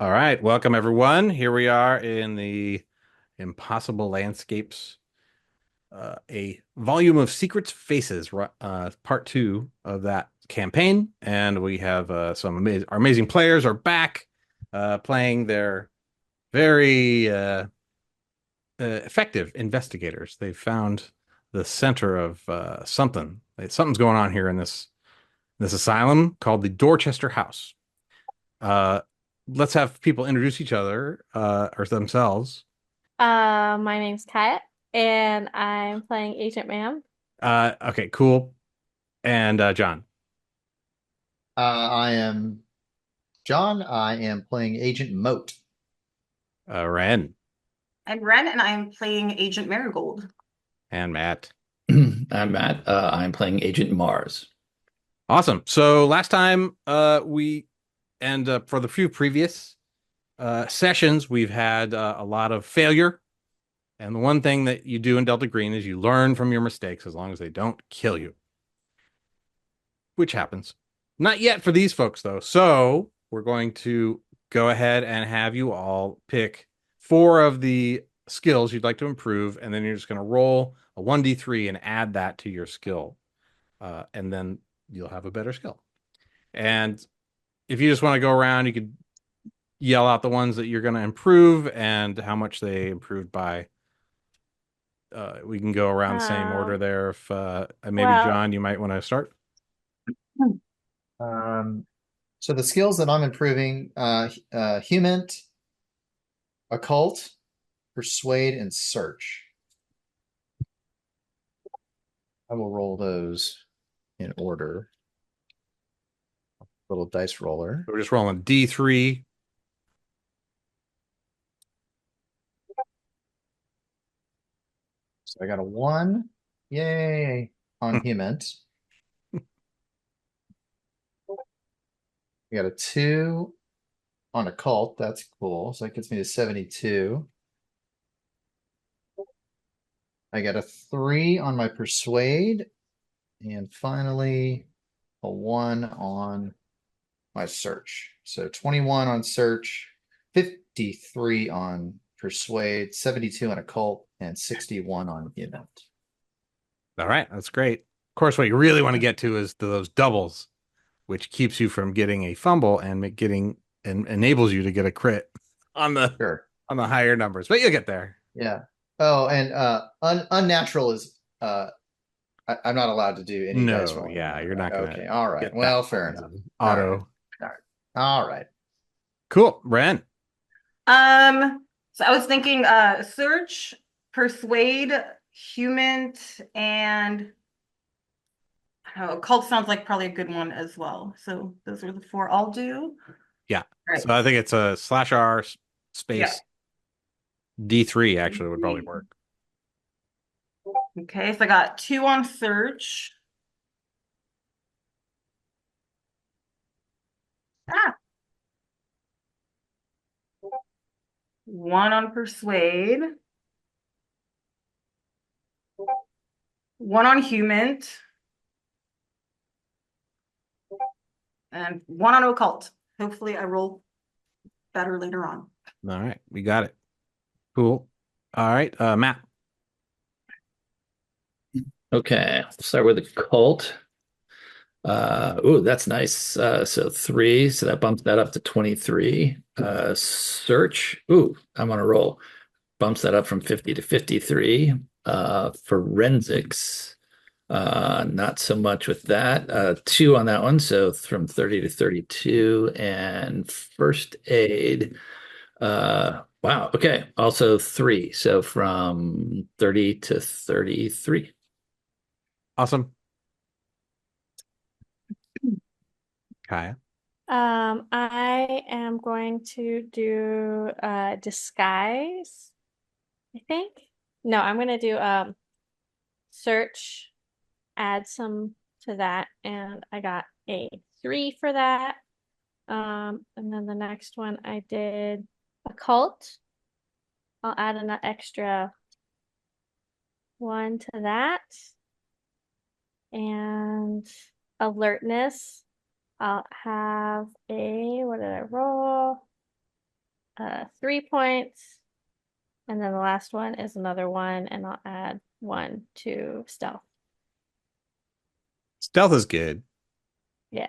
All right, welcome everyone. Here we are in the Impossible Landscapes, a volume of secrets faces, part two of that campaign, and we have our amazing players are back, playing their very effective investigators. They found the center of something. Something's going on here in this asylum called the Dorchester House. Uh, let's have people introduce each other or themselves. My name's Kat, and I'm playing Agent Ma'am. Okay, cool. And John. I am John. I am playing Agent Moat. Ren. I'm Ren, and I'm playing Agent Marigold. And Matt. I'm Matt. I'm playing Agent Mars. Awesome. So last time we and for the few previous sessions, we've had a lot of failure. And the one thing that you do in Delta Green is you learn from your mistakes as long as they don't kill you, which happens. Not yet for these folks, though. So we're going to go ahead and have you all pick four of the skills you'd like to improve, and then you're just going to roll a 1d3 and add that to your skill. And then you'll have a better skill. And if you just want to go around, you could yell out the ones that you're going to improve and how much they improved by. We can go around the same order Um, there. If maybe well, John, you might want to start. Um, so the skills that I'm improving, human, occult, persuade, and search. I will roll those in order. Little dice roller. We're just rolling D3. So I got a 1. Yay. On human. I got a 2 on occult. That's cool. So that gets me to 72. I got a 3 on my persuade. And finally, a 1 on my search. So 21 on search, 53 on persuade, 72 on occult, and 61 on event. All right, that's great. Of course, what you really want to get to is those doubles, which keeps you from getting a fumble and getting and enables you to get a crit on the Sure. on the higher numbers. But you'll get there. Yeah. Oh, and unnatural is I'm not allowed to do any dice No, rolling on yeah, that, you're right? not gonna Okay. All right. get that Well, fair kind enough. of All right. auto. All right. All right. Cool, Ren. So I was thinking search, persuade, human, and I don't know, occult sounds like probably a good one as well. So those are the four I'll do. Yeah. Right. So I think it's a /R Yeah. space D3 actually would probably work. Okay, so I got 2 on search. Ah, 1 on persuade. 1 on human. And 1 on occult. Hopefully I roll better later on. All right, we got it. Cool. All right, Matt. Okay, I'll start with the cult. Ooh, that's nice. So 3, so that bumps that up to 23. Search. Ooh, I'm on a roll. Bumps that up from 50 to 53. Forensics. Not so much with that. 2 on that one, so from 30 to 32. And first aid. Wow. Okay. Also 3, so from 30 to 33. Awesome. Kaya. I am going to do disguise, I think. No, I'm gonna do search, add some to that, and I got a 3 for that. And then the next one I did occult. I'll add an extra 1 to that. And alertness, I'll have a, what did I roll? 3 points. And then the last one is another 1, and I'll add 1 to stealth. Stealth is good. Yeah.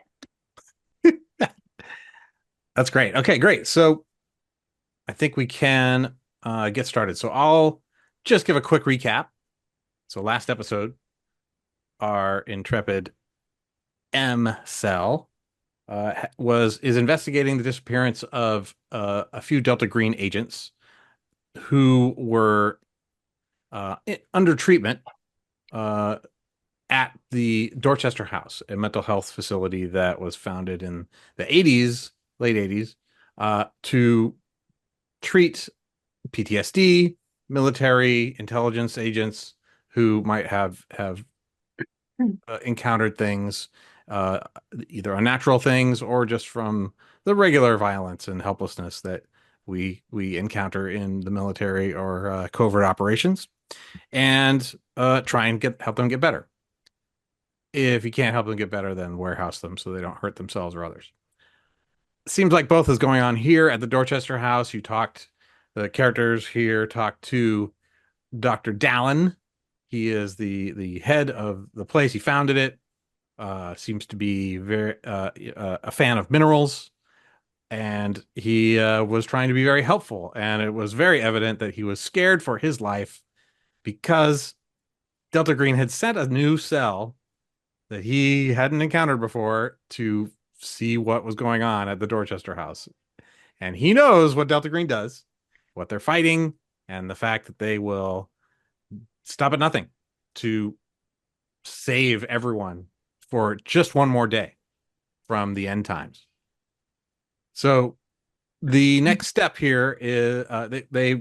That's great. Okay, great. So I think we can get started. So I'll just give a quick recap. So last episode, our intrepid M cell is investigating the disappearance of a few Delta Green agents who were under treatment at the Dorchester House, a mental health facility that was founded in the 80s, late 80s, to treat PTSD, military intelligence agents who might have encountered things, uh, either unnatural things or just from the regular violence and helplessness that we encounter in the military or covert operations, and try and help them get better. If you can't help them get better, then warehouse them so they don't hurt themselves or others. Seems like both is going on here at the Dorchester House. The characters here talked to Dr. Dallin. He is the head of the place. He founded it. Seems to be very a fan of minerals, and he was trying to be very helpful. And it was very evident that he was scared for his life because Delta Green had sent a new cell that he hadn't encountered before to see what was going on at the Dorchester House. And he knows what Delta Green does, what they're fighting, and the fact that they will stop at nothing to save everyone for just one more day from the end times. So the next step here is they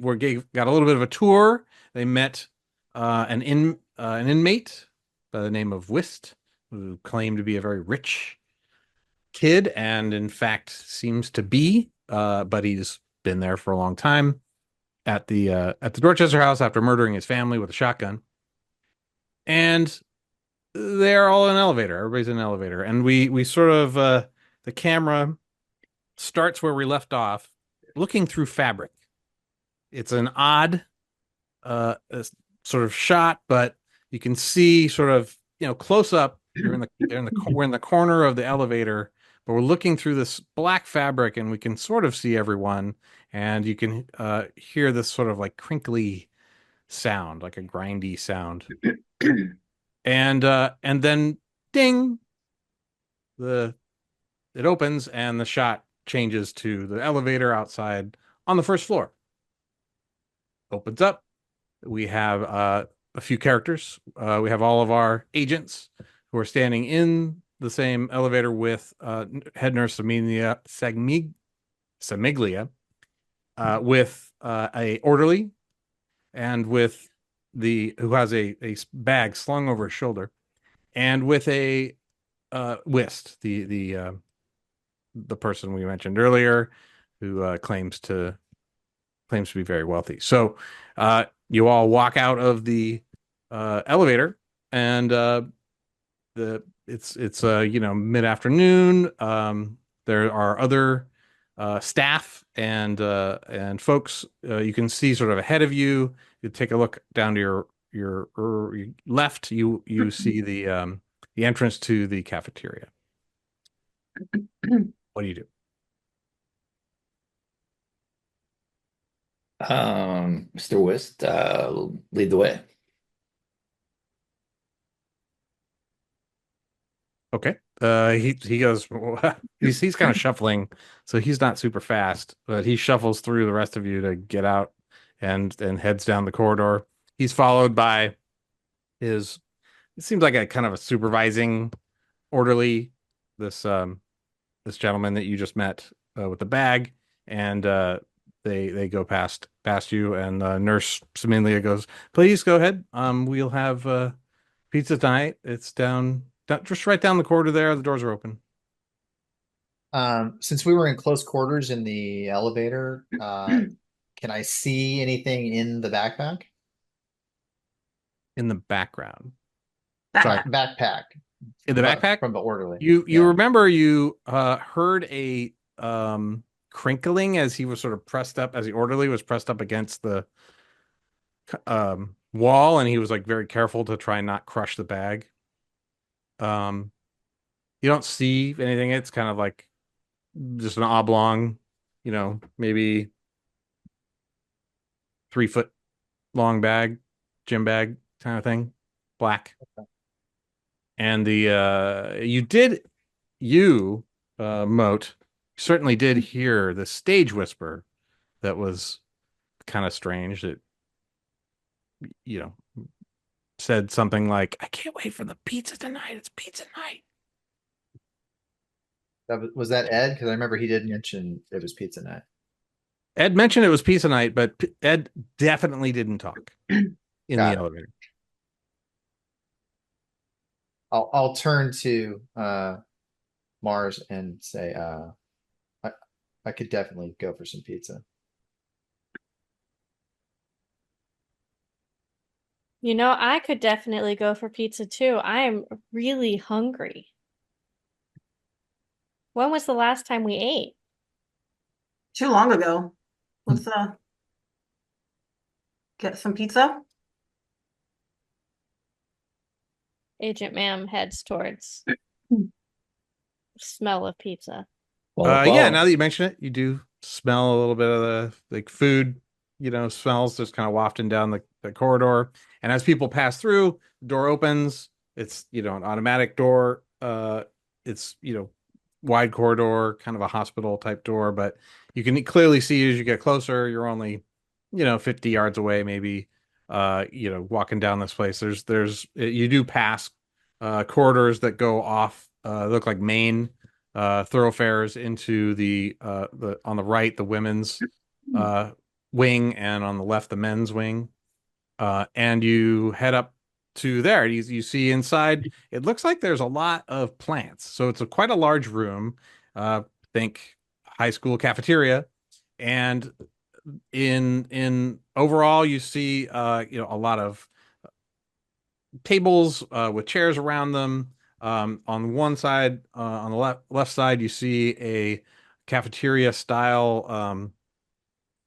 got a little bit of a tour. They met an inmate by the name of Whist, who claimed to be a very rich kid, and in fact seems to be, but he's been there for a long time at the Dorchester House after murdering his family with a shotgun. And they're all in an elevator. Everybody's in an elevator, and we sort of the camera starts where we left off, looking through fabric. It's an odd sort of shot, but you can see sort of, close up. We're in the corner of the elevator, but we're looking through this black fabric, and we can sort of see everyone, and you can hear this sort of like crinkly sound, like a grindy sound. And then ding, it opens and the shot changes to the elevator outside on the first floor. Opens up. We have a few characters. We have all of our agents who are standing in the same elevator with head nurse Samiglia, with a orderly, and with who has a bag slung over his shoulder, and with a Whist, the person we mentioned earlier, who claims to be very wealthy. So you all walk out of the elevator, and it's mid-afternoon. There are other staff and folks you can see sort of ahead of you. You take a look down to your left. You see the entrance to the cafeteria. What do you do? Mr. Whist, lead the way. Okay. He goes. He's kind of shuffling, so he's not super fast, but he shuffles through the rest of you to get out, and heads down the corridor. He's followed by it seems like a kind of a supervising orderly, this gentleman that you just met with the bag, and they go past you, and Nurse Samilia goes, "Please go ahead. We'll have pizza tonight. It's down just right down the corridor there. The doors are open." Since we were in close quarters in the elevator, can I see anything in the backpack? In the background. Sorry, Backpack. backpack. In the backpack? From the orderly. You Yeah. remember you heard a crinkling as he was sort of pressed up, as the orderly was pressed up against the wall, and he was like very careful to try and not crush the bag. You don't see anything. It's kind of like just an oblong, maybe 3 foot long bag, gym bag kind of thing, black. And you Moat certainly did hear the stage whisper that was kind of strange. That you know said something like, "I can't wait for the pizza tonight. It's pizza night." Was that Ed? Because I remember he did mention it was pizza night. Ed mentioned it was pizza night, but Ed definitely didn't talk in the Got it. elevator. I'll turn to Mars and say, I could definitely go for some pizza. I could definitely go for pizza too. I am really hungry. When was the last time we ate? Too long ago. Let's get some pizza. Agent Ma'am heads towards smell of pizza. Yeah, now that you mention it, you do smell a little bit of the like food, smells just kind of wafting down the corridor. And as people pass through, the door opens. It's, an automatic door. It's, wide corridor, kind of a hospital type door, but you can clearly see as you get closer, you're only, 50 yards away, maybe, walking down this place. You do pass corridors that go off, look like main thoroughfares into the on the right, the women's wing, and on the left, the men's wing. And you head up to there. You see inside, it looks like there's a lot of plants. So it's quite a large room. Think high school cafeteria. And in overall, you see a lot of tables with chairs around them. On one side, on the left side, you see a cafeteria style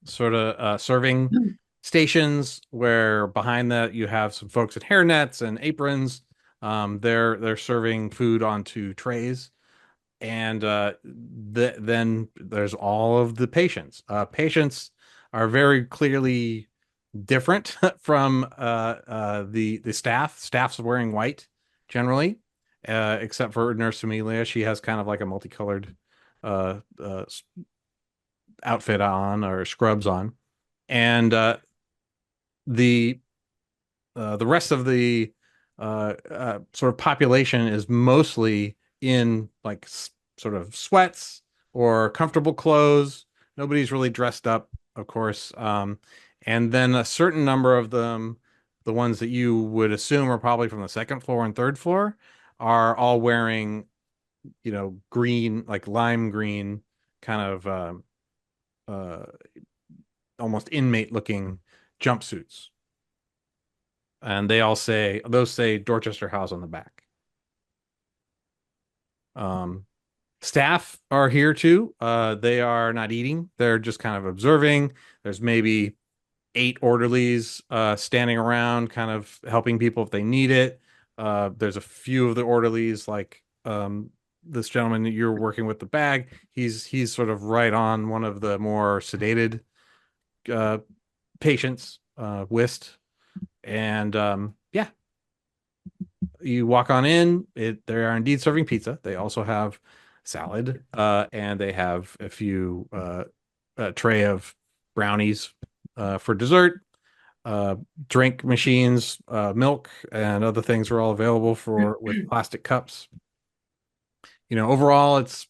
sort of serving stations, where behind that you have some folks in hairnets and aprons. They're serving food onto trays, and then there's all of the patients. Patients are very clearly different from the staff. Staff's wearing white generally, except for Nurse Amelia. She has kind of like a multicolored outfit on, or scrubs on, and the rest of the sort of population is mostly in like sort of sweats or comfortable clothes. Nobody's really dressed up, of course. And then a certain number of them, the ones that you would assume are probably from the second floor and third floor, are all wearing, green, like lime green, kind of almost inmate looking jumpsuits. And those say Dorchester House on the back. Staff are here too. They are not eating. They're just kind of observing. There's maybe 8 orderlies standing around, kind of helping people if they need it. There's a few of the orderlies, like this gentleman that you're working with the bag. He's sort of right on one of the more sedated patients, whist. And yeah, you walk on in. They are indeed serving pizza. They also have salad, and they have a few a tray of brownies for dessert. Drink machines, milk, and other things are all available with plastic cups. Overall, it's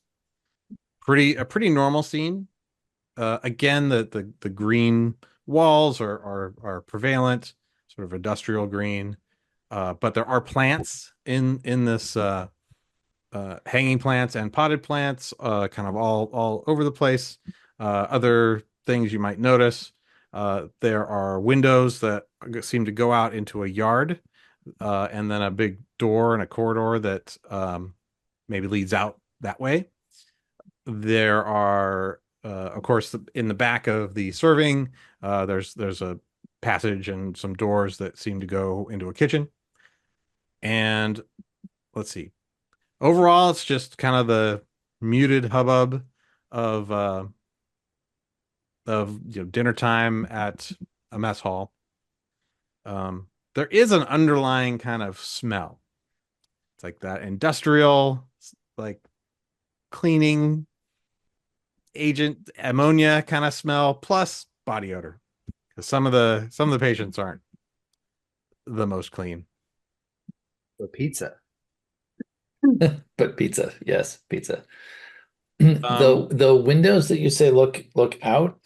a pretty normal scene. Again, the green walls are prevalent, sort of industrial green. But there are plants in this hanging plants and potted plants, kind of all over the place. Other things you might notice: there are windows that seem to go out into a yard, and then a big door and a corridor that maybe leads out that way. There are of course, in the back of the serving, there's a passage and some doors that seem to go into a kitchen. And let's see. Overall, it's just kind of the muted hubbub of dinner time at a mess hall. There is an underlying kind of smell. It's like that industrial, like cleaning agent ammonia kind of smell plus body odor. Because some of the patients aren't the most clean. For pizza. But pizza, yes, pizza. Um, The windows that you say look out,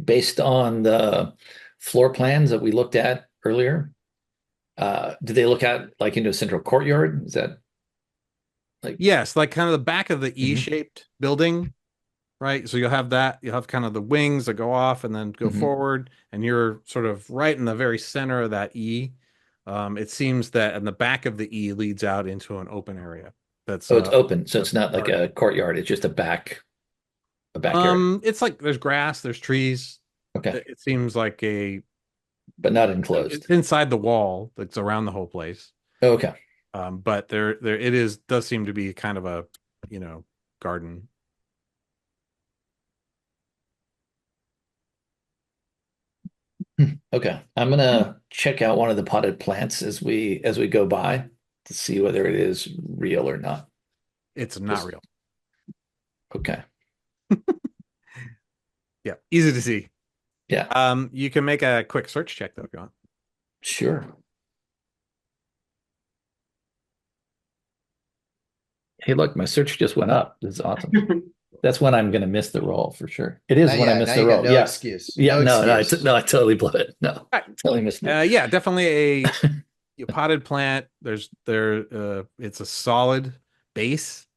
based on the floor plans that we looked at earlier, do they look out like into a central courtyard? Is that like yes, like kind of the back of the Mhm. E-shaped building, right? So you'll have kind of the wings that go off and then go Mhm. forward, and you're sort of right in the very center of that E. It seems that in the back of the E leads out into an open area. That's Oh, it's open, so it's not like garden. a courtyard, it's just a back area. It's like there's grass, there's trees. Okay, It seems like but not it's enclosed. inside the wall that's around the whole place. Oh, okay. But there it is does seem to be kind of a, garden. Okay. I'm gonna check out one of the potted plants as we go by to see whether it is real or not. It's not Just- real. Okay. Yeah, easy to see. Yeah, You can make a quick search check though if you want. sure. Hey, look, my search just went up. This is awesome. That's when I'm gonna miss the roll for sure. It is when I miss Now the you got roll. no Yeah. excuse. Yeah, no, excuse. I totally blew it. No, Right. totally missed it. Yeah, definitely a potted plant. It's a solid base.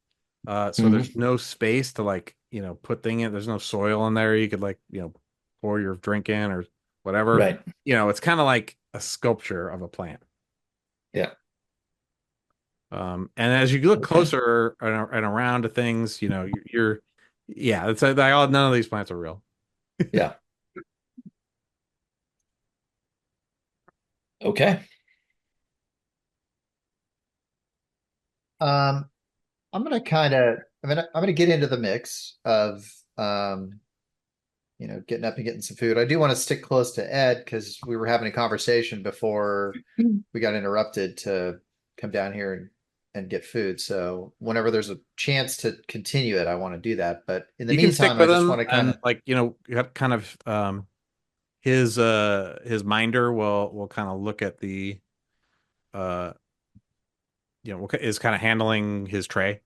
So there's Mhm. no space to put thing in. There's no soil in there. You could pour your drink in or whatever. Right. It's kind of like a sculpture of a plant. Yeah. And as you look Okay. closer and around to things, it's none of these plants are real. Yeah. Okay. I'm gonna I'm gonna get into the mix of getting up and getting some food. I do want to stick close to Ed because we were having a conversation before we got interrupted to come down here and get food. So whenever there's a chance to continue it, I want to do that. But in the You can stick meantime, I with just him want to kind and of you have kind of his minder will kind of look at the uh is kind of handling his tray.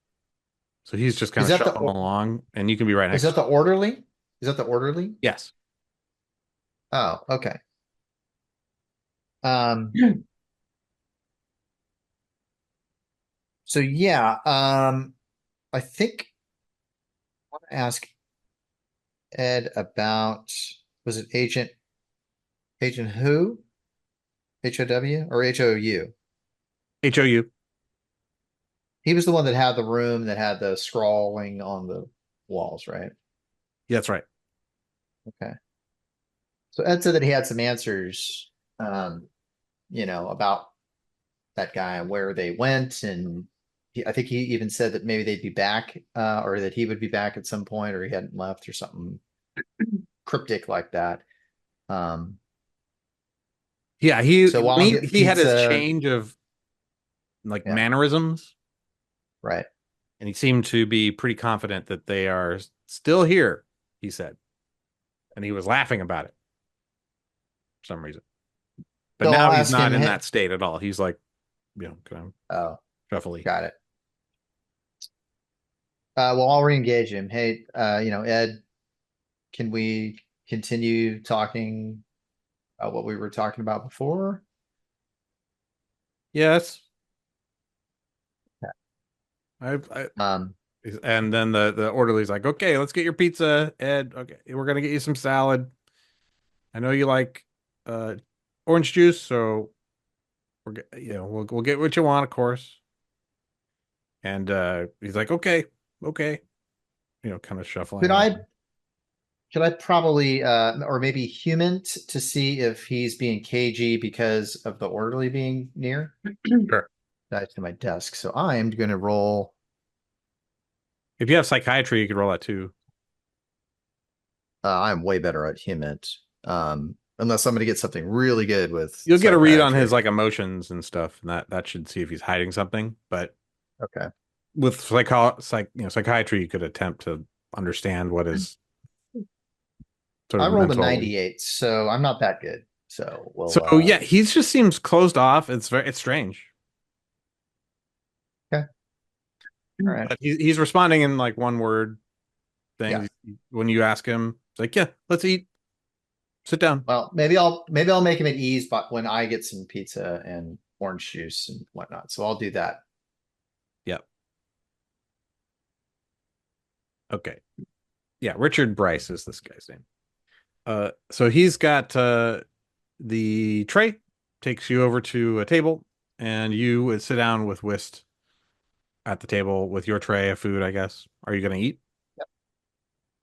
So he's just kind is of that shuffling along and you can be right is next that to the him. orderly? Is that the orderly? Yes. Oh, okay. Um, so yeah, I think I want to ask Ed about, was it Agent who? HOW or HOU? HOU. He was the one that had the room that had the scrawling on the walls, right? Yeah, that's right. Okay. So Ed said that he had some answers, about that guy and where they went, and I think he even said that maybe they'd be back, or that he would be back at some point, or he hadn't left, or something cryptic like that. Yeah, So while I'm getting he had his pizza, change of yeah, mannerisms, right. and he seemed to be pretty confident that they are still here, he said. And he was laughing about it for some reason. But So now I'll he's ask not him, in hey, that state at all. He's like, kind of oh, shuffly. got it. Well, I'll re-engage him. Hey, Ed, can we continue talking about what we were talking about before? Yes. Yeah. I Um, and then the orderly's like, okay, let's get your pizza, Ed. Okay, we're gonna get you some salad. I know you like uh orange juice, so we'll get what you want, of course. And he's like, okay, kind of shuffling could I along. Should I probably, or maybe human to see if he's being cagey because of the orderly being near? Sure. That's to my desk. So I am going to roll. If you have psychiatry, you could roll that too. I'm way better at human. Unless somebody gets something really good with You'll get a read on his psychiatry. like emotions and stuff, and that should see if he's hiding something. But Okay. with psychiatry, you could attempt to understand what is sort I of rolled a mental. 98, so I'm not that good. So we'll So yeah, he just seems closed off. It's strange. all right. But he's responding in like one word Yeah. things. When you ask him, it's like, yeah, let's eat. Sit down. Well, maybe I'll make him at ease, but when I get some pizza and orange juice and whatnot. So I'll do that. Yep. Okay. Yeah, Richard Bryce is this guy's name. So he's got the tray, takes you over to a table, and you would sit down with Whist at the table with your tray of food, I guess. Are you gonna eat?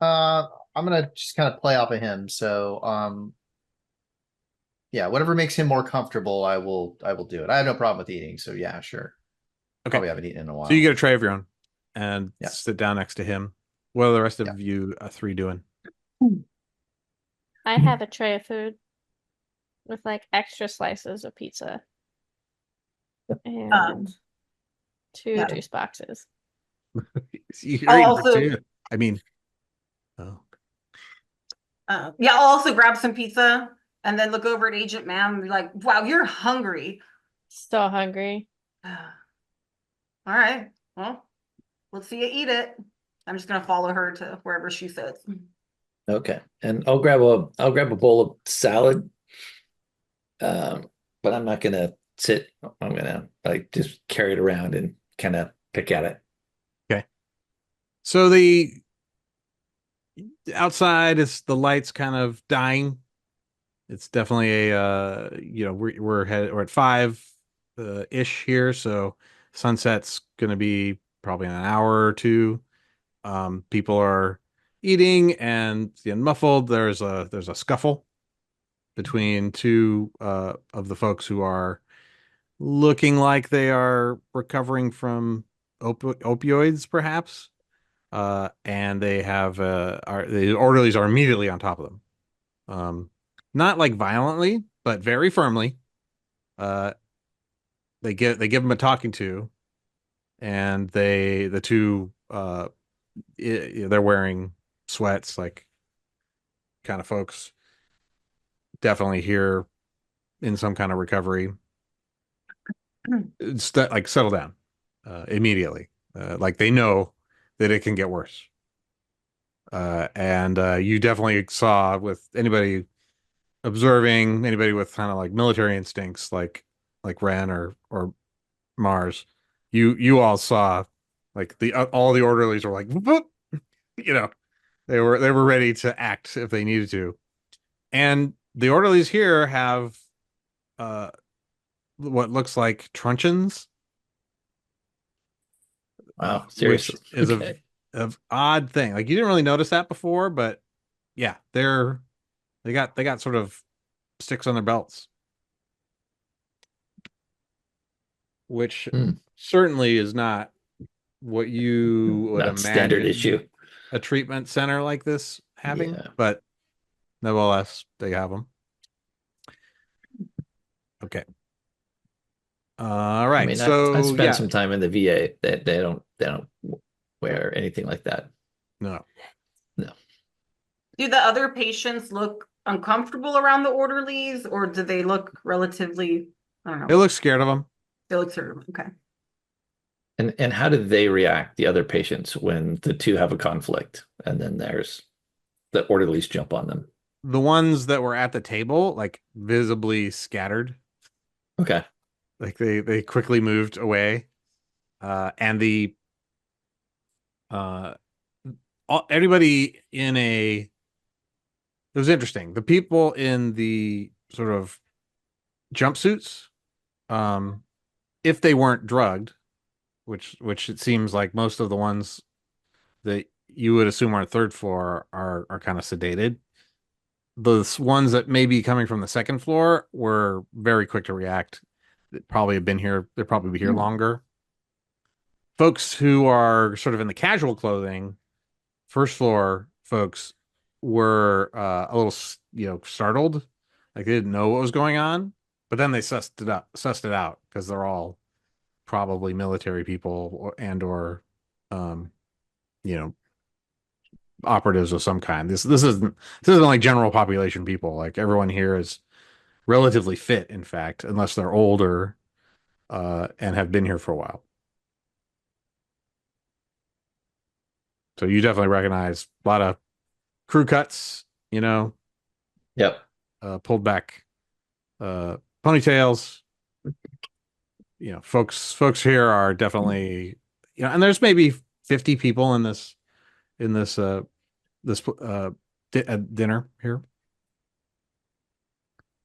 I'm gonna just kind of play off of him. So yeah, whatever makes him more comfortable, I will do it. I have no problem with eating, so yeah, sure. Okay. Probably haven't eaten in a while. So you get a tray of your own and Yeah. sit down next to him. What are the rest of Yeah. you three doing? I have a tray of food with like extra slices of pizza and two yeah. juice boxes. You're I'll eating also- too. I mean, oh, Yeah, I'll also grab some pizza and then look over at Agent Mam and be like, wow, you're hungry. So hungry. All right. Well, let's see you eat it. I'm just gonna follow her to wherever she sits. Okay, and I'll grab a bowl of salad. But I'm not gonna sit. I'm gonna like just carry it around and kind of pick at it. okay. So the outside is the lights kind of dying. It's definitely a we're at 5 ish here, so sunset's gonna be probably in an hour or two. People are eating and getting muffled. There's a scuffle between two of the folks who are looking like they are recovering from opioids, perhaps. And they have the orderlies are immediately on top of them. Not like violently, but very firmly. They give them a talking to, and the two they're wearing sweats, like kind of folks definitely here in some kind of recovery. Like settle down immediately. Like they know that it can get worse. And you definitely saw with anybody observing, anybody with kind of like military instincts, like Ren or Mars, you all saw like all the orderlies were like, "Whoop," you know, they were ready to act if they needed to. And the orderlies here have what looks like truncheons. Wow, seriously. Which is Okay. a odd thing. Like you didn't really notice that before, but yeah, they got sort of sticks on their belts, which certainly is not what you would Not standard imagine issue. a treatment center like this having, Yeah. but nevertheless, they have them. Okay. All right. I mean, so I spent yeah, some time in the VA. They don't wear anything like that. no. Do the other patients look uncomfortable around the orderlies, or do they look relatively, I don't know, They look scared of them. they look sort of, okay. And how do they react, the other patients, when the two have a conflict and then there's the orderlies jump on them? The ones that were at the table, like visibly scattered. Okay. Like they quickly moved away. And everybody it was interesting. The people in the sort of jumpsuits, if they weren't drugged, which it seems like most of the ones that you would assume are third floor are kind of sedated. The ones that may be coming from the second floor were very quick to react. They probably have been here. They'll probably be here longer. Folks who are sort of in the casual clothing, first floor folks, were a little, startled, like they didn't know what was going on. But then they sussed it out because they're all probably military people or um, you know, operatives of some kind. This isn't like general population people. Like everyone here is relatively fit, in fact, unless they're older and have been here for a while. So you definitely recognize a lot of crew cuts, Yep. pulled back ponytails. Folks here are definitely, and there's maybe 50 people in this dinner here.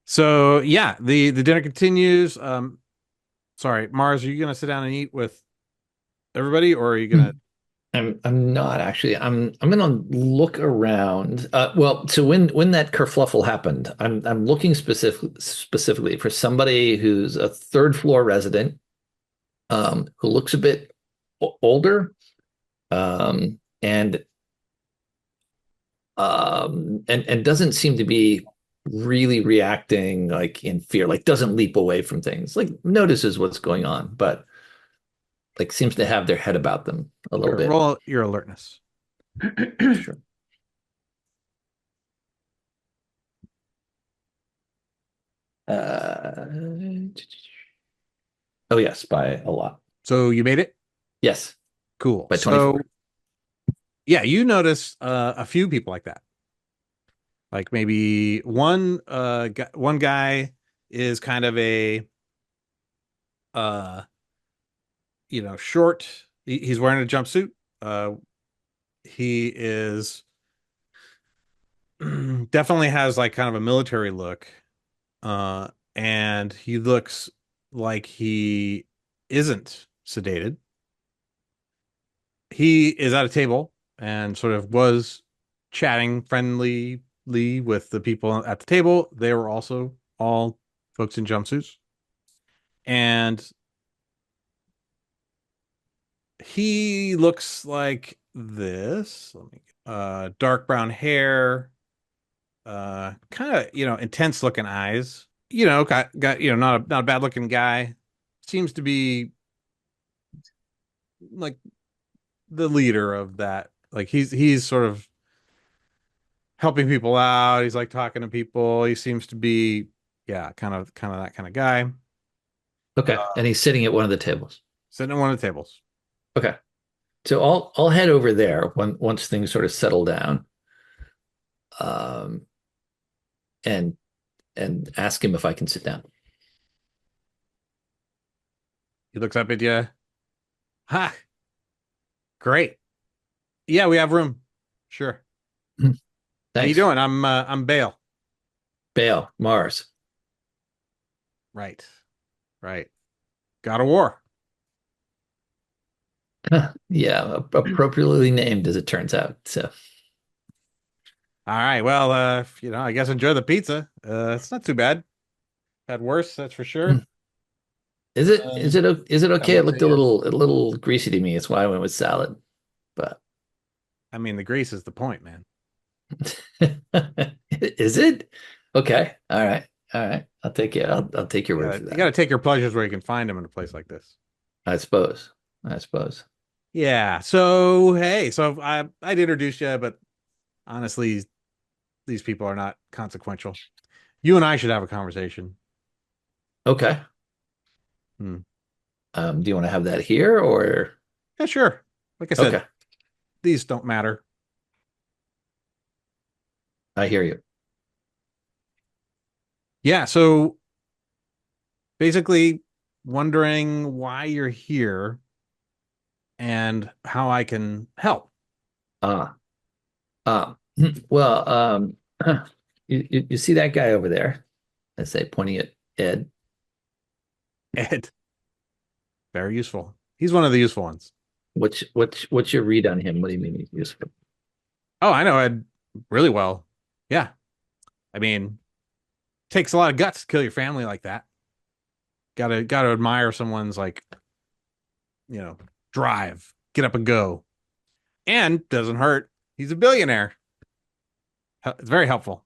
So yeah, the dinner continues. Sorry, Mars, are you gonna sit down and eat with everybody, or are you gonna? I'm not actually. I'm gonna look around. Well, so when that kerfluffle happened, I'm looking specifically for somebody who's a third floor resident, who looks a bit older, and doesn't seem to be really reacting like in fear, like doesn't leap away from things, like notices what's going on, but like seems to have their head about them a little bit. Roll your alertness. Sure. Oh yes, by a lot. So you made it. Yes, Cool. by 24. So yeah, you notice a few people like that. Like maybe one guy is kind of a short. He's wearing a jumpsuit. He is definitely has like kind of a military look. And he looks like he isn't sedated. He is at a table and sort of was chatting friendlyly with the people at the table. They were also all folks in jumpsuits. And he looks like this. Dark brown hair, kind of, intense looking eyes. Got not a bad looking guy. Seems to be like the leader of that. Like he's sort of helping people out. He's like talking to people. He seems to be, yeah, kind of that kind of guy. Okay, and he's sitting at one of the tables. Sitting at one of the tables. Okay, so I'll head over there once things sort of settle down, um, and ask him if I can sit down. He looks up at you. Ha! Great. Yeah, we have room. Sure. Thanks. How you doing? I'm Bale. Bale, Mars. Right. Right. God of War. Yeah, appropriately named as it turns out. So, All right. Well, I guess enjoy the pizza. It's not too bad. Had worse, that's for sure. is it okay? It looked yeah. a little greasy to me. It's why I went with salad. But I mean, the grease is the point, man. is it? Okay. All right. All right. I'll take it. I'll take your word for You that. got to take your pleasures where you can find them in a place like this. I suppose. I suppose. Yeah. So, hey, I'd introduce you, but honestly, these people are not consequential. You and I should have a conversation. Okay. Hmm. Do you want to have that here or? Yeah, sure. Like I said, Okay. these don't matter. I hear you. Yeah. So basically, wondering why you're here and how I can help. Uh, uh, well, you see that guy over there? I say, pointing at Ed. Ed, very useful. He's one of the useful ones. What's your read on him? What do you mean he's useful? Oh, I know Ed really well. Yeah. I mean, takes a lot of guts to kill your family like that. Gotta admire someone's like, you know, drive, get up and go. And doesn't hurt. He's a billionaire. It's very helpful.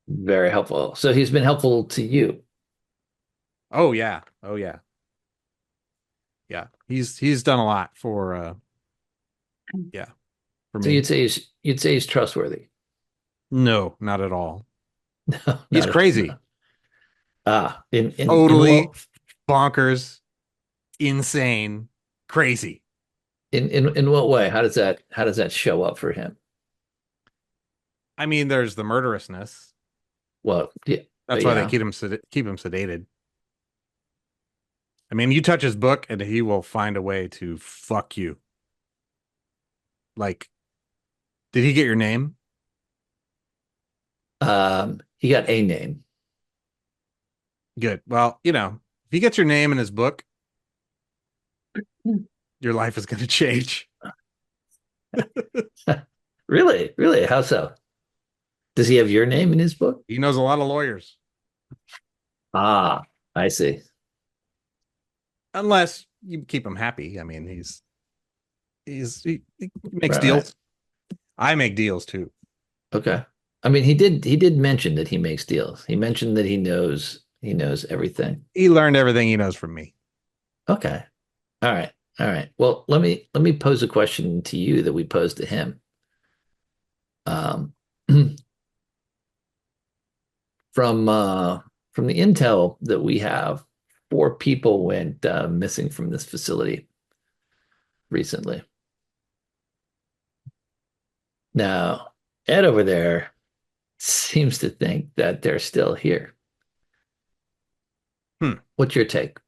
Very helpful. So he's been helpful to you. Oh yeah. Oh yeah. Yeah. He's done a lot for yeah, for So me. you'd say he's trustworthy. No, not at all. No, He's not at crazy. no. In Totally what bonkers, insane, crazy. in what way? How does that show up for him? I mean, there's the murderousness. Well, yeah, That's why they yeah. keep him sedated. I mean, you touch his book and he will find a way to fuck you. Like, did he get your name? He got a name. Good. Well, if he gets your name in his book, your life is going to change. Really? Really? How so? Does he have your name in his book? He knows a lot of lawyers, Ah, I see. unless you keep him happy. I mean, he makes Right, right. deals. I make deals too. Okay. I mean, he did mention that he makes deals. He mentioned that he knows everything. He learned everything he knows from me. Okay. All right. All right. Well, let me pose a question to you that we posed to him. Um, from the intel that we have, 4 people went missing from this facility recently. Now, Ed over there seems to think that they're still here. Hmm. What's your take?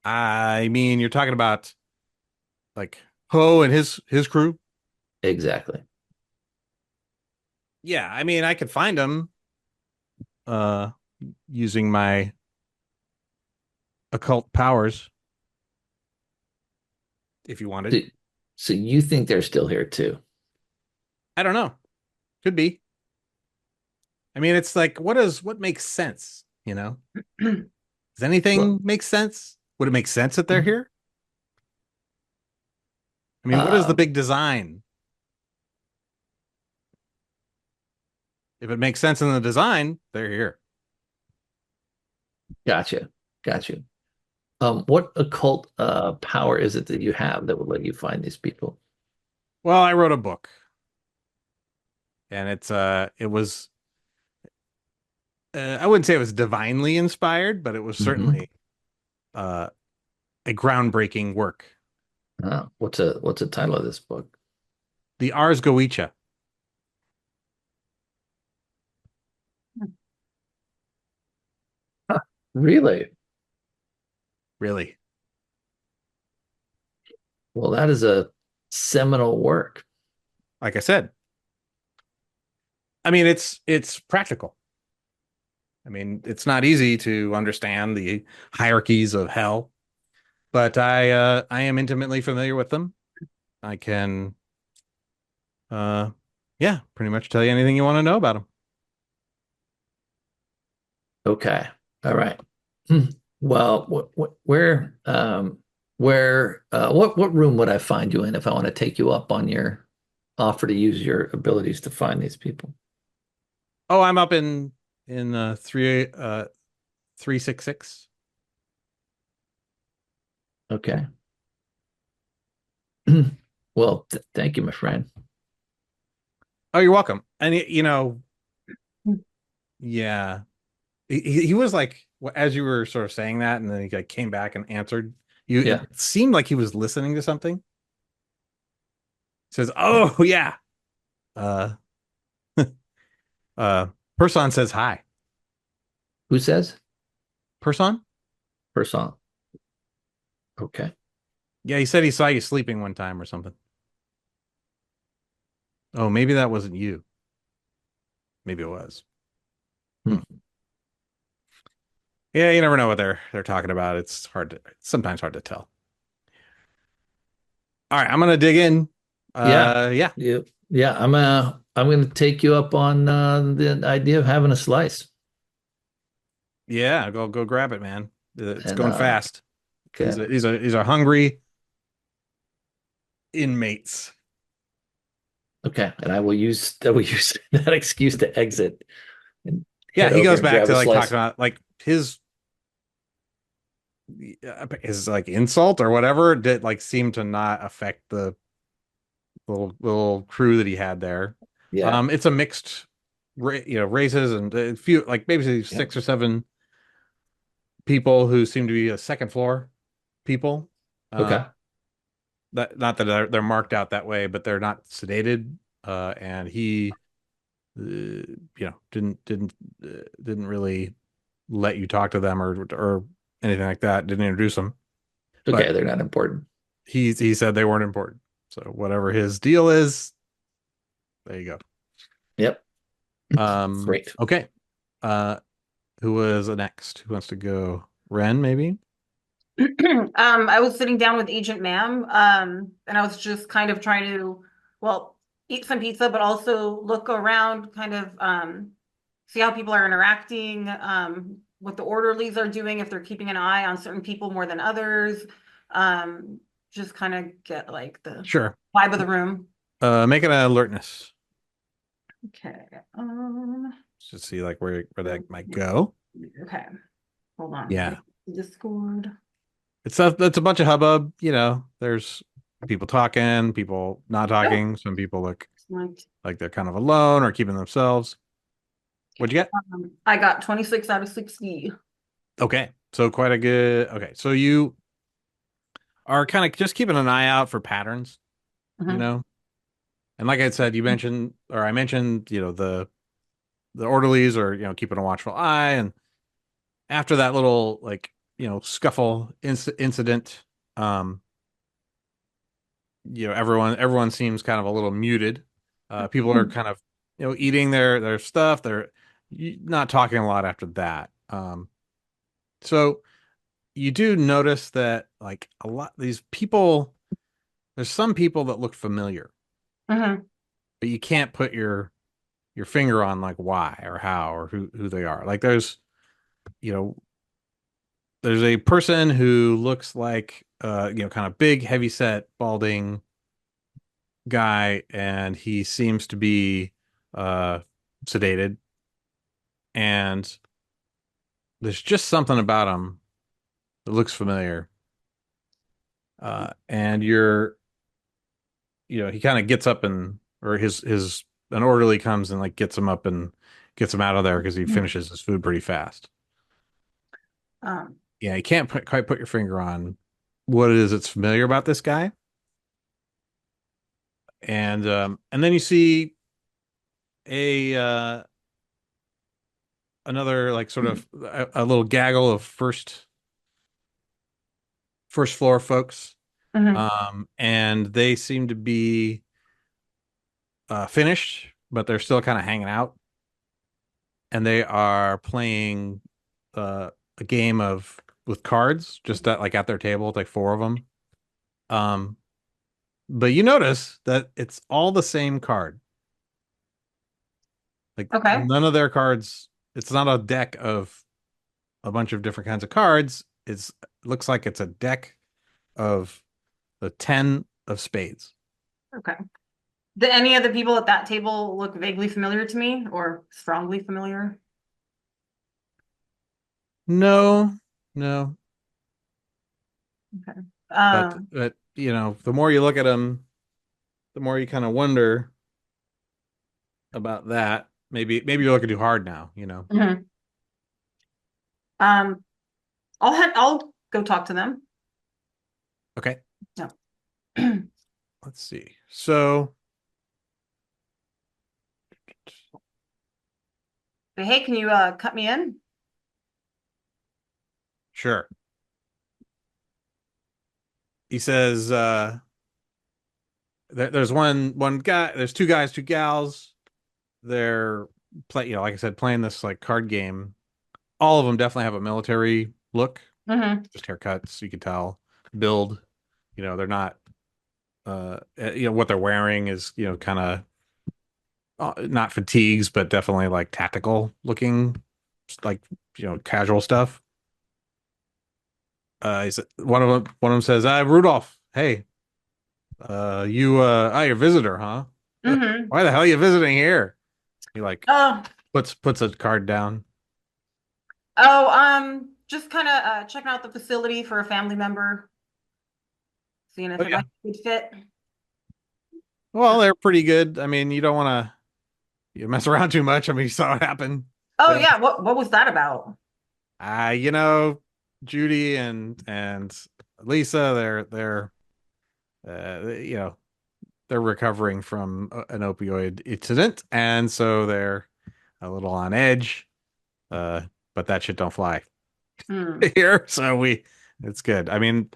I mean, you're talking about like Poe and his crew. Exactly. Yeah, I mean, I could find them uh using my occult powers if you wanted. So, so you think they're still here too? I don't know. Could be. I mean, it's like what makes sense, you know? Does anything Well, make sense? Would it make sense that they're here? I mean, what is the um, big design? If it makes sense in the design, they're here. gotcha. Gotcha. What occult power is it that you have that would let you find these people? Well, I wrote a book and it was I wouldn't say it was divinely inspired, but it was Hmm. certainly uh a groundbreaking work. What's the title of this book? The Ars Goetia. Huh, really? Really. Well, that is a seminal work. Like I said, I mean it's practical. I mean, it's not easy to understand the hierarchies of hell, but I am intimately familiar with them. I can uh yeah, pretty much tell you anything you want to know about them. Okay. All right. Hmm. Well, what room would I find you in if I want to take you up on your offer to use your abilities to find these people? Oh, I'm up in 366. Okay. Well, thank you, my friend. Oh, you're welcome. And yeah. He was like as you were sort of saying that and then he like came back and answered you it Yeah. seemed like he was listening to something. He says, "Oh, yeah. Uh uh Person says hi." Who says? Person? Person. Okay. Yeah, he said he saw you sleeping one time or something. Oh, maybe that wasn't you. Maybe it was. Hmm. Hmm. Yeah, you never know what they're talking about. It's sometimes hard to tell. All right, I'm gonna dig in. Yeah. Yeah, Yeah, I'm gonna take you up on the idea of having a slice. yeah. Go grab it, man. It's And going fast. okay. These are hungry inmates. Okay. And I will use that excuse to exit and Yeah, head he over goes and back grab to a like talking slice. about like his like insult or whatever did like seem to not affect the little crew that he had there. Yeah. It's a mixed, races and a few like maybe Yeah. 6 or 7 people who seem to be a second floor people. Uh, Okay. that not that they're marked out that way, but they're not sedated. And he, didn't really let you talk to them or anything like that. Didn't introduce them, Okay, but they're not important. he said they weren't important. So whatever his deal is, there you go. Yep. Great. Okay. Uh, who was next? Who wants to go? Ren, maybe? I was sitting down with Agent Ma'am, and I was just kind of trying to, well, eat some pizza, but also look around, kind of see how people are interacting, what the orderlies are doing, if they're keeping an eye on certain people more than others. Just kind of get like the Sure. vibe of the room. Make an alertness. Okay. To see like where that might go. Okay. Hold on. Yeah. Discord. It's a bunch of hubbub, there's people talking, people not Oh, talking, some people look like, like they're kind of alone or keeping themselves. What'd you get? I got 26 out of 60. Okay. So quite a good. Okay. So you are kind of just keeping an eye out for patterns, you Mhm. know? And like I said, I mentioned, the orderlies are, keeping a watchful eye. And after that little like, scuffle incident, um, everyone seems kind of a little muted. People are kind of, eating their stuff. They're not talking a lot after that. So you do notice that like a lot these people, there's some people that look familiar, Mhm. but you can't put your finger on like why or how or who they are. Like you know, there's a person who looks like kind of big, heavy set, balding guy, and he seems to be uh sedated, and there's just something about him that looks familiar. And he kind of gets up and or his an orderly comes and like gets him up and gets him out of there because he finishes his food pretty fast. Um, Yeah, you can't quite put your finger on what it is that's familiar about this guy. And then you see a another like sort of a little gaggle of first floor folks. mhm. And they seem to be finished, but they're still kind of hanging out, and they are playing a game of with cards just at their table, it's like 4 of them. Um, but you notice that it's all the same card. Like Okay. none of their cards. It's not a deck of a bunch of different kinds of cards. It looks like it's a deck of the 10 of spades. Okay. Do any of the people at that table look vaguely familiar to me or strongly familiar? No, no, Okay. but the more you look at them, the more you kind of wonder about that. Maybe you're looking too hard now. Mhm. Um, I'll go talk to them. Okay, No. let's see. So, Say, hey, can you cut me in? sure. He says there's one guy, there's 2 guys, 2 gals. They're like I said, playing this like card game. All of them definitely have a military look, Mm-hmm. just haircuts, you can tell. Build, they're not what they're wearing is, kind of not fatigues, but definitely like tactical looking, like, casual stuff. One of them says, Rudolph, hey, you're a visitor, huh? Mm-hmm. Why the hell are you visiting here? He like Oh, puts a card down. just kind of checking out the facility for a family member, seeing if Oh it yeah. might be a good fit. Well, they're pretty good. I mean, you don't want to mess around too much. I mean, you saw what happened. Oh Yeah. yeah, what was that about? You know, Judy and Lisa, uh, they're recovering from an opioid incident, and so they're a little on edge. Uh, but that shit don't fly Hmm. here, so it's good. I'm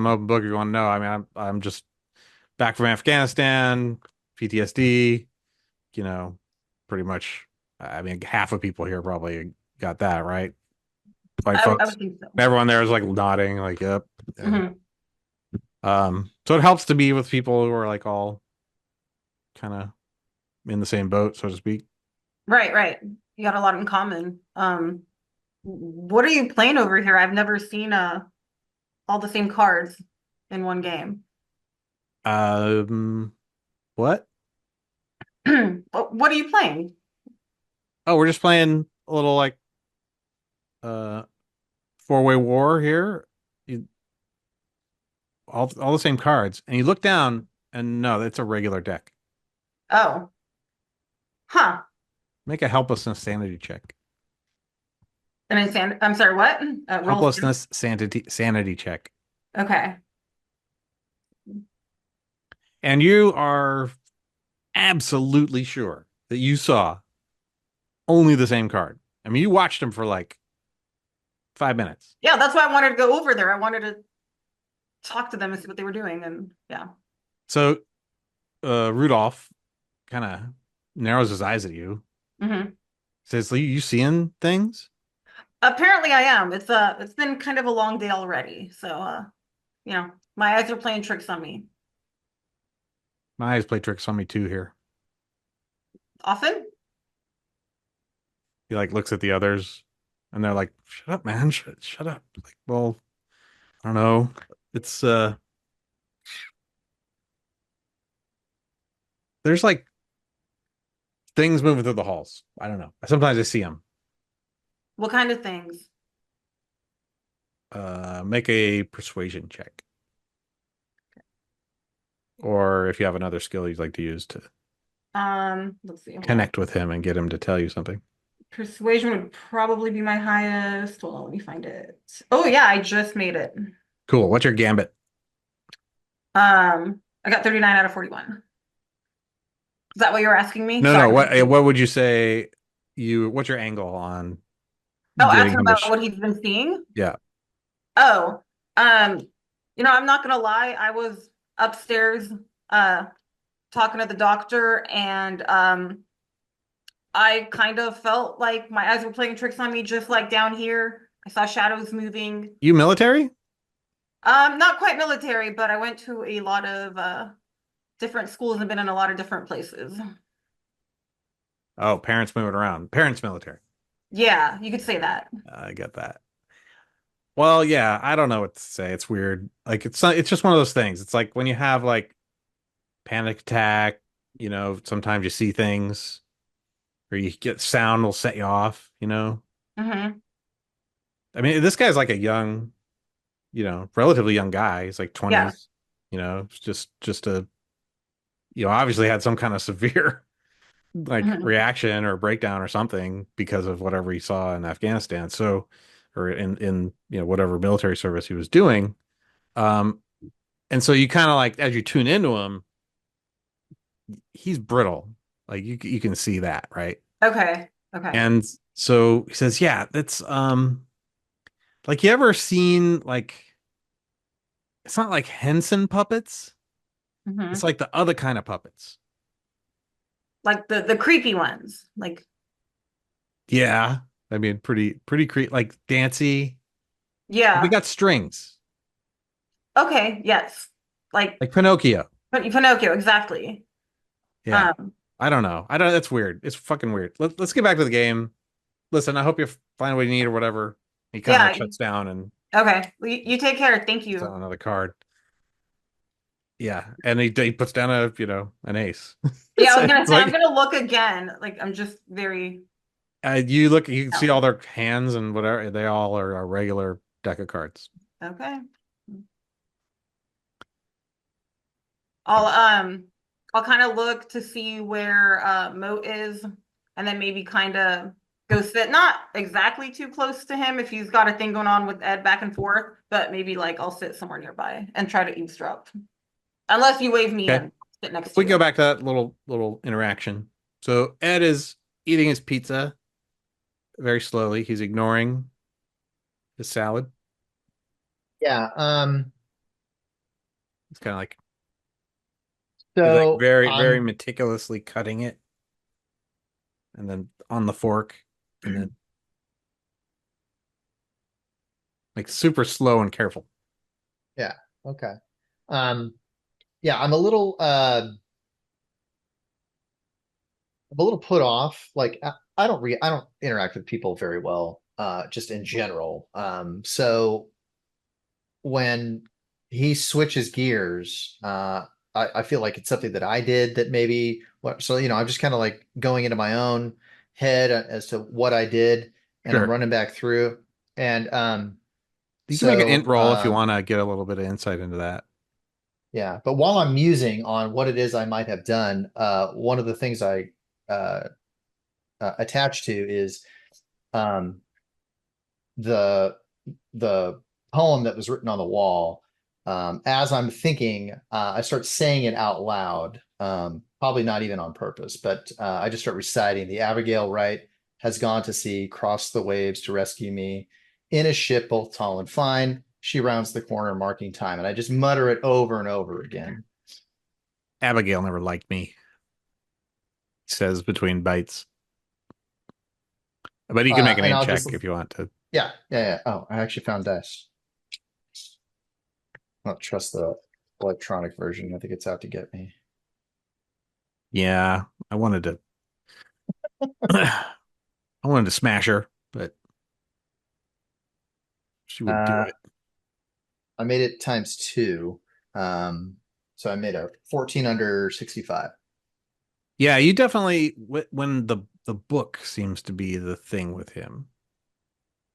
open book if you want to know. I mean, I'm just back from Afghanistan, PTSD, you know, pretty much. I mean, half of people here probably got that, right? White I folks. would think so. Everyone there is like nodding, like, yep. And, Mhm. so it helps to be with people who are like all kind of in the same boat, so to speak. Right, right. You got a lot in common. What are you playing over here? I've never seen all the same cards in one game. What? What are you playing? Oh, we're just playing a little like uh four-way war here. You, all the same cards, and you look down, and no, it's a regular deck. Oh, huh. Make a helplessness sanity check. I'm sorry, what? Roll. Helplessness sanity check. Okay. And you are absolutely sure that you saw only the same card. I mean, you watched him for like 5 minutes. Yeah, that's why I wanted to go over there. I wanted to talk to them and see what they were doing, and yeah. So Rudolph kind of narrows his eyes at you. Hmm. Says, "Lee, you seeing things?" Apparently I am. It's been kind of a long day already. So my eyes are playing tricks on me. My eyes play tricks on me too here. Often? He like looks at the others, and they're like, "Shut up, man! Shut up!" Like, well, I don't know. It's there's like things moving through the halls. I don't know. Sometimes I see them. What kind of things? Make a persuasion check, or if you have another skill you'd like to use to Let's see. Hold on. connect with him and get him to tell you something. Persuasion would probably be my highest. Hold on, let me find it. Oh yeah, I just made it. Cool. What's your gambit? I got 39 out of 41. Is that what you were asking me? No, Sorry. no. What would you say? What's your angle on Oh, getting asking him to? about what he's been seeing? Yeah. Oh, I'm not gonna lie, I was upstairs talking to the doctor, and I kind of felt like my eyes were playing tricks on me, just like down here. I saw shadows moving. You military? Not quite military, but I went to a lot of different schools and been in a lot of different places. Oh, parents moving around. Parents military. Yeah, you could say that. I get that. Well, yeah, I don't know what to say. It's weird. Like it's just one of those things. It's like when you have like panic attack, sometimes you see things or you get sound will set you off. Hmm. I mean, this guy's like a young, relatively young guy. He's like Yeah. 20s, just a, obviously had some kind of severe like Hmm. reaction or breakdown or something because of whatever he saw in Afghanistan. So, or in whatever military service he was doing. Um, and so you kind of like as you tune into him, he's brittle. Like you can see that, right? Okay. Okay. And so he says, "Yeah, that's like you ever seen like it's not like Henson puppets. It's Hmm. like the other kind of puppets. Like the creepy ones. Like, Yeah, I mean, pretty like dancy. They yeah. got strings. Okay. Yes. Like Pinocchio. Pinocchio, exactly. Yeah. Um, I don't know. I don't. That's weird. It's fucking weird. Let's get back to the game. Listen, I hope you find what you need or whatever. He kind of like yeah. shuts down and Okay. Well, you take care. Thank puts out you. another card. Yeah, and he puts down an ace. Yeah, I So was gonna it's say I'm like gonna look again. Like I'm just very. you look, you can see all their hands and whatever. They all are a regular deck of cards. Okay. So, I'll kind of look to see where Moat is, and then maybe kind of go sit not exactly too close to him if he's got a thing going on with Ed back and forth, but maybe like I'll sit somewhere nearby and try to eavesdrop. Unless you wave me okay, in, sit next if to we you. go back to that little interaction. So Ed is eating his pizza very slowly. He's ignoring his salad. Yeah. It's kind of like he's like So very meticulously cutting it, and then on the fork, and then like super slow and careful. yeah. Okay. Yeah, I'm a little put off. Like I don't interact with people very well, just in general. So when he switches gears, I feel like it's something that I did that maybe what so I'm just kind of like going into my own head as to what I did, and I'm Sure. running back through. And You can make an int so roll if you want to get a little bit of insight into that. yeah, but while I'm musing on what it is I might have done, one of the things I uh, attached to is um, the the poem that was written on the wall. As I'm thinking, I start saying it out loud. Probably not even on purpose, but I just start reciting. The Abigail Wright has gone to sea, crossed the waves to rescue me in a ship both tall and fine. She rounds the corner, marking time, and I just mutter it over and over again. Abigail never liked me, he says between bites. But you can make an And int I'll just check if you want to. yeah. Oh, I actually found dice. I don't trust the electronic version. I think it's out to get me. Yeah, I wanted to I wanted to smash her, but she would do Uh, it. I made it times two. Um, so I made a 14 under 65. Yeah, you definitely when the book seems to be the thing with him.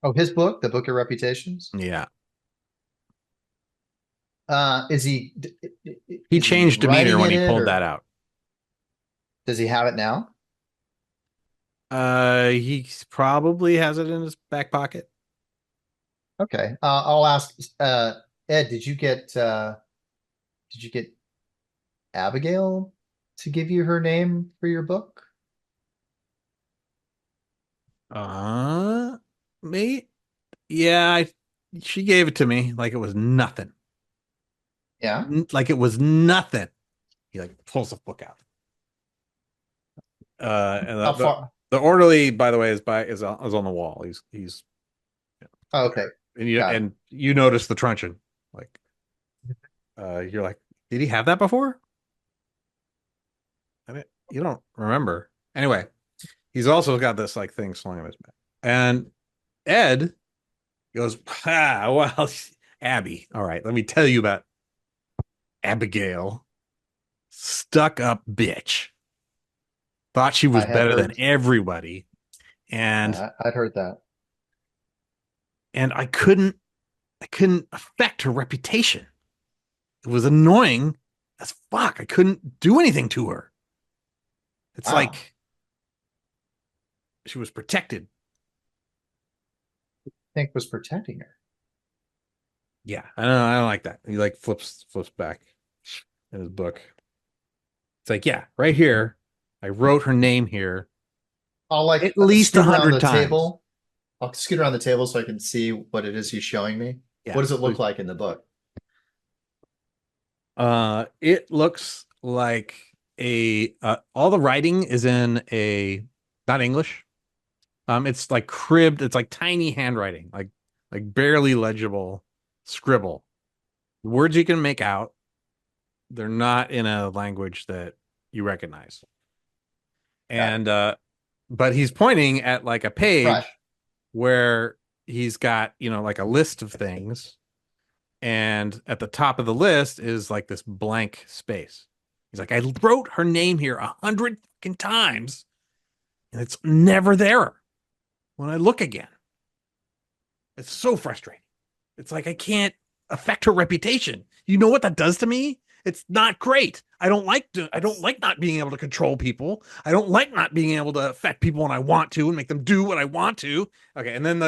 Oh, his book, The Book of Reputations. Yeah. Is he He is he changed demeanor writing when in he it, pulled that or out. does he have it now? He probably has it in his back pocket. Okay. I'll ask Ed, did you get Abigail to give you her name for your book? Uh, me? Yeah, she gave it to me like it was nothing. Yeah. Like it was nothing. He like pulls the book out. And How far? the orderly, by the way, is on the wall. He's Oh, okay. Got it. and you notice the truncheon. Like you're like, did he have that before? I mean, you don't remember. Anyway, he's also got this like thing slung in his back. And Ed goes, well, Abby. All right, let me tell you about Abigail. Stuck up bitch. Thought she was I had better than heard. everybody. And I'd heard that. I couldn't affect her reputation. It was annoying as fuck. I couldn't do anything to her. It's Wow. like she was protected. Think was protecting her. Yeah, I don't like that. He like flips back in his book. It's like, yeah, right here. I wrote her name here I'll like at least scoot around 100 the times. table. I'll scoot around the table so I can see what it is he's showing me. Yeah. What does it look like in the book? It looks like all the writing is in a not English. It's like cribbed. It's like tiny handwriting, like barely legible scribble. Words you can make out, they're not in a language that you recognize. Got And but he's pointing at like a page Right. where he's got, like a list of things, and at the top of the list is like this blank space. He's like, I wrote her name here 100 fucking times, and it's never there when I look again. It's so frustrating. It's like I can't affect her reputation. You know what that does to me? It's not great. I don't like not being able to control people. I don't like not being able to affect people when I want to and make them do what I want to. Okay, and then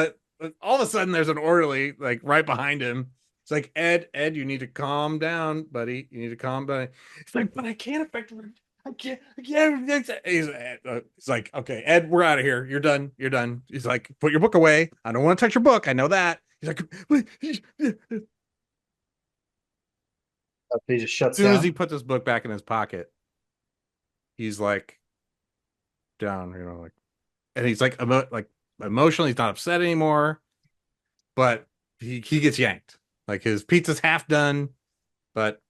all of a sudden there's an orderly like right behind him. It's like, Ed, you need to calm down, buddy. You need to calm down. It's like, but I can't affect her. I can't. He's like, okay, Ed, we're out of here. You're done. You're done. He's like, put your book away. I don't want to touch your book. I know that. He's like, as He just shuts soon as down. he puts his book back in his pocket, he's like down, like, and he's like, emotional. He's not upset anymore, but he gets yanked. Like his pizza's half done, but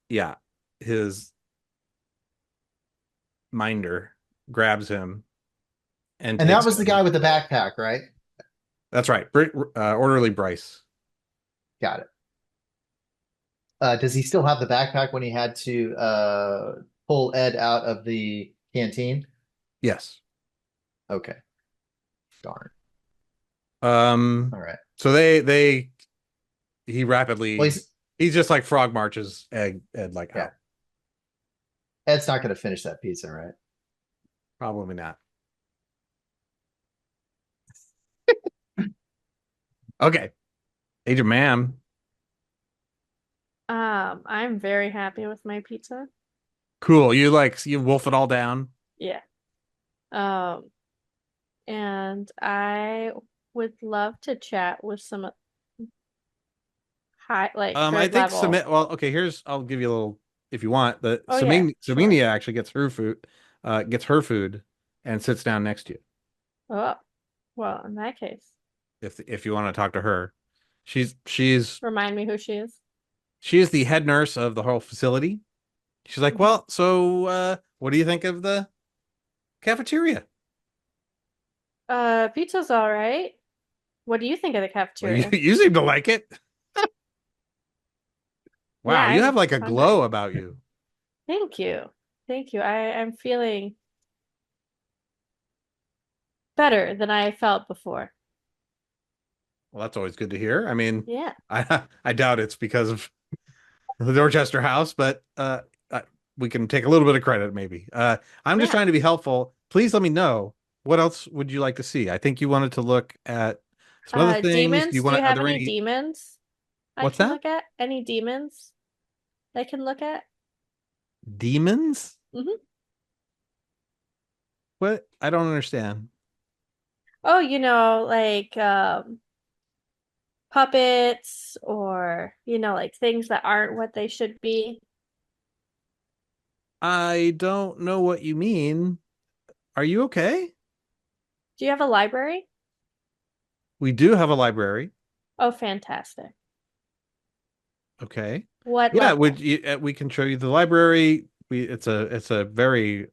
yeah, his minder grabs him and And that takes was the him. guy with the backpack, right? That's right, orderly Bryce. Got it. Does he still have the backpack when he had to pull Ed out of the canteen? Yes. Okay. Darn. All right. So he rapidly Well, he's just like frog marches Ed like Yeah. out. Ed's not going to finish that pizza, right? Probably not. Okay. Agent Ma'am. I'm very happy with my pizza. Cool. You wolf it all down. Yeah. And I would love to chat with some high, like I third think level. okay, I'll give you a little if you want. The Oh, yeah, sure. Saminia actually gets her food and sits down next to you. Oh, well, in that case, If you want to talk to her. She's remind me who she is. she is the head nurse of the whole facility. She's like, well, so what do you think of the cafeteria? Pizza's all right. What do you think of the Well, cafeteria? you seem to like it. Wow, Yeah, you I'm have like a hungry. glow about you. Thank you. Thank you. I'm feeling better than I felt before. Well, that's always good to hear. I mean, Yeah. I doubt it's because of the Dorchester House, but we can take a little bit of credit, maybe. I'm just Yeah. trying to be helpful. Please let me know, what else would you like to see? I think you wanted to look at some other things. Demons. Do you Are have there any demons I What's can that? look at? Any demons I can look at? demons? Mhm. What? I don't understand. Oh, like puppets or, like things that aren't what they should be. I don't know what you mean. Are you okay? Do you have a library? We do have a library. Oh, fantastic. Okay. What Yeah, level? we can show you the library. It's a very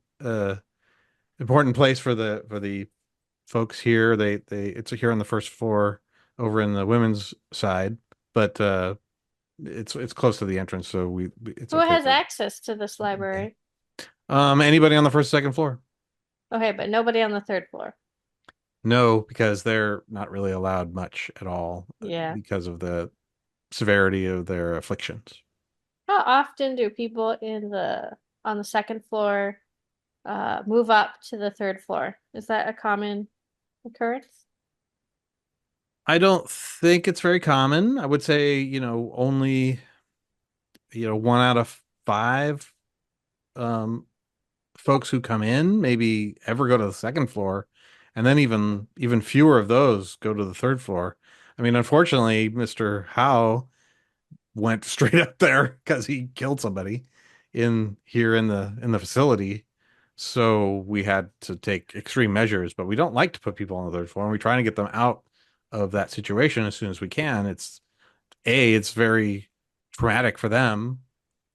important place for the folks here. It's here on the first floor over in the women's side, but it's close to the entrance, so it's Who okay has for access to this library? anybody on the first, second floor. Okay, but nobody on the third floor. No, because they're not really allowed much at all Yeah. because of the severity of their afflictions. How often do people on the second floor move up to the third floor? Is that a common occurrence? I don't think it's very common. I would say, only, 1 out of 5 um folks who come in maybe ever go to the second floor, and then even fewer of those go to the third floor. I mean, unfortunately, Mr. Howe went straight up there because he killed somebody in the facility. So we had to take extreme measures, but we don't like to put people on the third floor, and we try to get them out of that situation as soon as we can. It's very traumatic for them,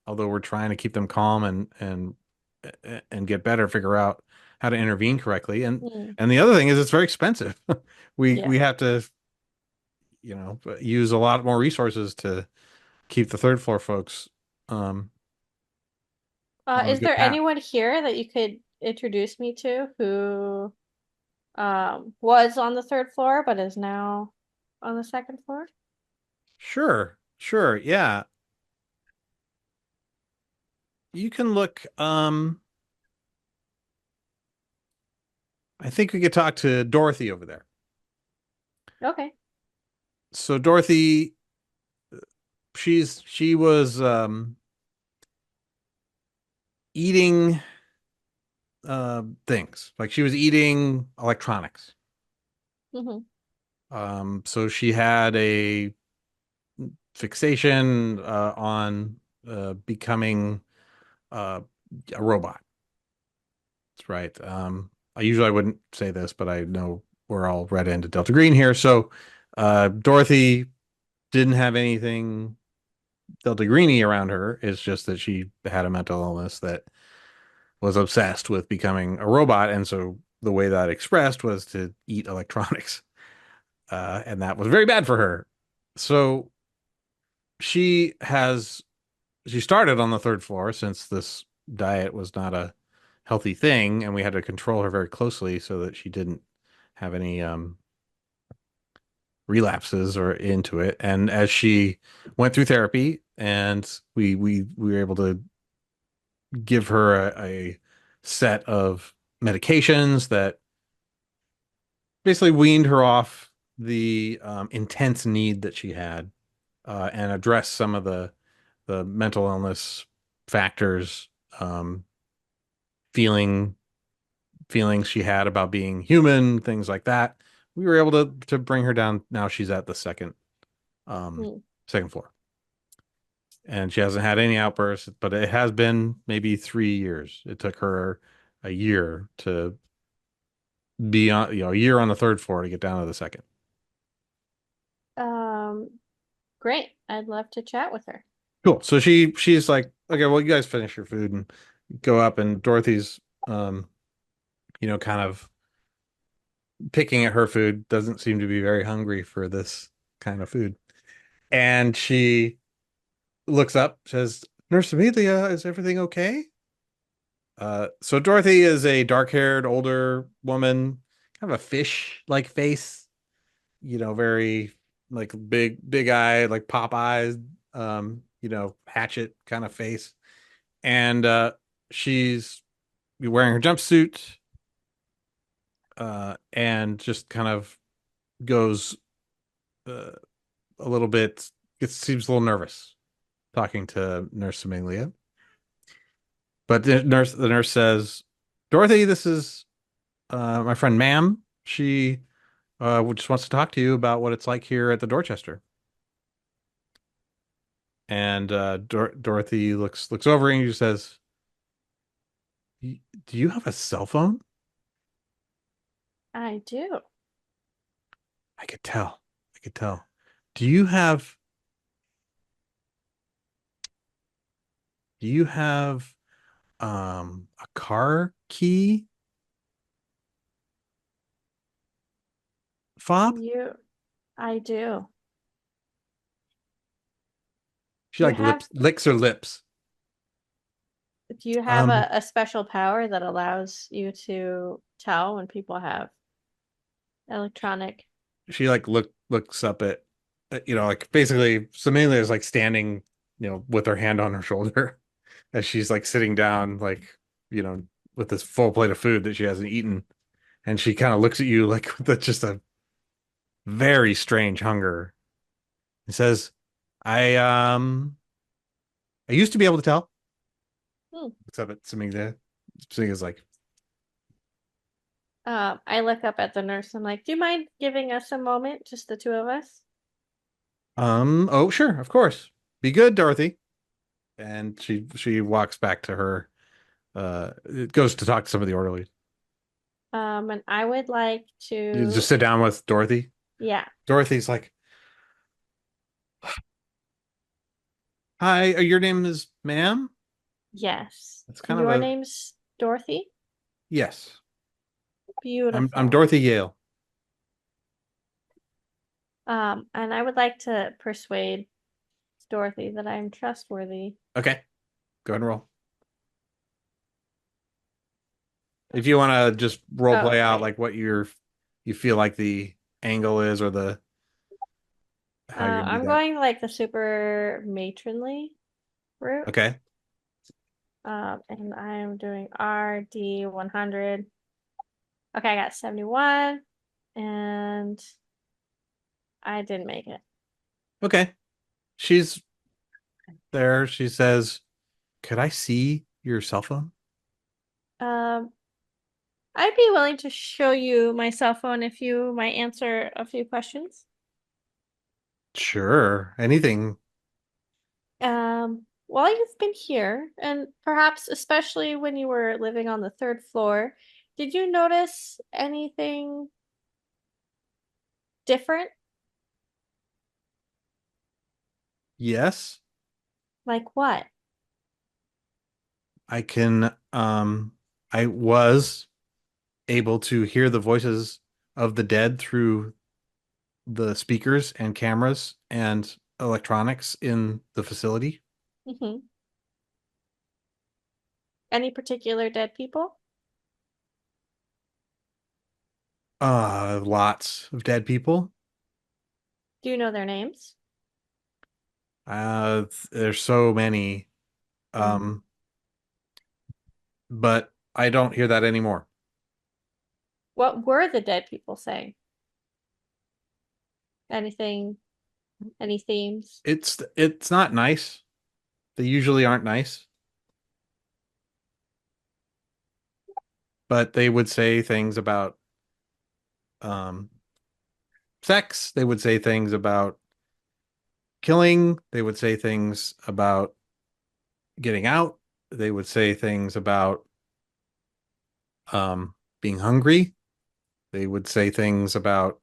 although we're trying to keep them calm and get better, figure out how to intervene correctly. Mm, And the other thing is it's very expensive. yeah. We have to, use a lot more resources to keep the third floor folks on a Is good there path. anyone here that you could introduce me to who was on the third floor but is now on the second floor? Sure, sure, yeah. You can look. I think we could talk to Dorothy over there. Okay. So Dorothy, she was eating things. Like she was eating electronics. Hmm. So she had a fixation on becoming uh a robot. That's right. I wouldn't say this, but I know we're all read into Delta Green here. So Dorothy didn't have anything Delta Greeny around her. It's just that she had a mental illness that was obsessed with becoming a robot, and so the way that expressed was to eat electronics, and that was very bad for her. So she has she started on the third floor since this diet was not a healthy thing, and we had to control her very closely so that she didn't have any relapses or into it. And as she went through therapy, and we were able to give her a set of medications that basically weaned her off the intense need that she had, and addressed some of the mental illness factors, um, feeling feelings she had about being human, things like that. We were able to bring her down. Now she's at the um, Mm. second floor, and she hasn't had any outbursts. But it has been maybe 3 years. It took her a year to be on, a year on the third floor to get down to the second. Um, Great. I'd love to chat with her. Cool. So she's like, okay, well, you guys finish your food and go up, and Dorothy's um, kind of picking at her food, doesn't seem to be very hungry for this kind of food. And she looks up, says, Nurse Amelia, is everything okay? So Dorothy is a dark-haired older woman, kind of a fish-like face, very like big eye, like pop eyes, hatchet kind of face. And she's wearing her jumpsuit, and just kind of goes uh, a little bit, it seems a little nervous talking to Nurse Amelia. But the nurse says, Dorothy, this is my friend Ma'am. She just wants to talk to you about what it's like here at the Dorchester. And Dorothy looks over and she says, Do you have a cell phone? I do. I could tell. I could tell. Do you have do you have a car key fob? You, I do. She Do you like have licks her lips. do you have Um, a special power that allows you to tell when people have electronic? she like looks up at, like basically Samelia is like standing, with her hand on her shoulder as she's like sitting down, like, with this full plate of food that she hasn't eaten. And she kind of looks at you like with just a very strange hunger and says, I I used to be able to tell. Hmm. Looks up at Samelia. Samelia's like, I look up at the nurse. I'm like, do you mind giving us a moment, just the two of us? oh sure, of course. Be good, Dorothy. And she walks back to her, it goes to talk to some of the orderlies. And I would like You to, just sit down with Dorothy. yeah. Dorothy's like, "Hi, your name is ma'am. Yes. It's And kind of your a name's Dorothy? yes. I'm Beautiful. Dorothy Yale. And I would like to persuade Dorothy that I'm trustworthy. Okay, go ahead and roll. If you want to just role Oh, play out right. like what you feel like the angle is or the how you're gonna do I'm that. going like the super matronly route. Okay. And I'm doing RD 100. Okay, I got 71, and I didn't make it. Okay. She's there. She says, "Could I see your cell phone?" Um, I'd be willing to show you my cell phone if you might answer a few questions. Sure. Anything. While you've been here, and perhaps especially when you were living on the third floor, did you notice anything different? Yes. Like what? I can I was able to hear the voices of the dead through the speakers and cameras and electronics in the facility. Mm-hmm. Any particular dead people? Lots of dead people. Do you know their names? There's so many. Um, but I don't hear that anymore. What were the dead people saying? Anything, any themes? It's not nice. They usually aren't nice, but they would say things about um sex. They would say things about killing. They would say things about getting out. They would say things about being hungry. They would say things about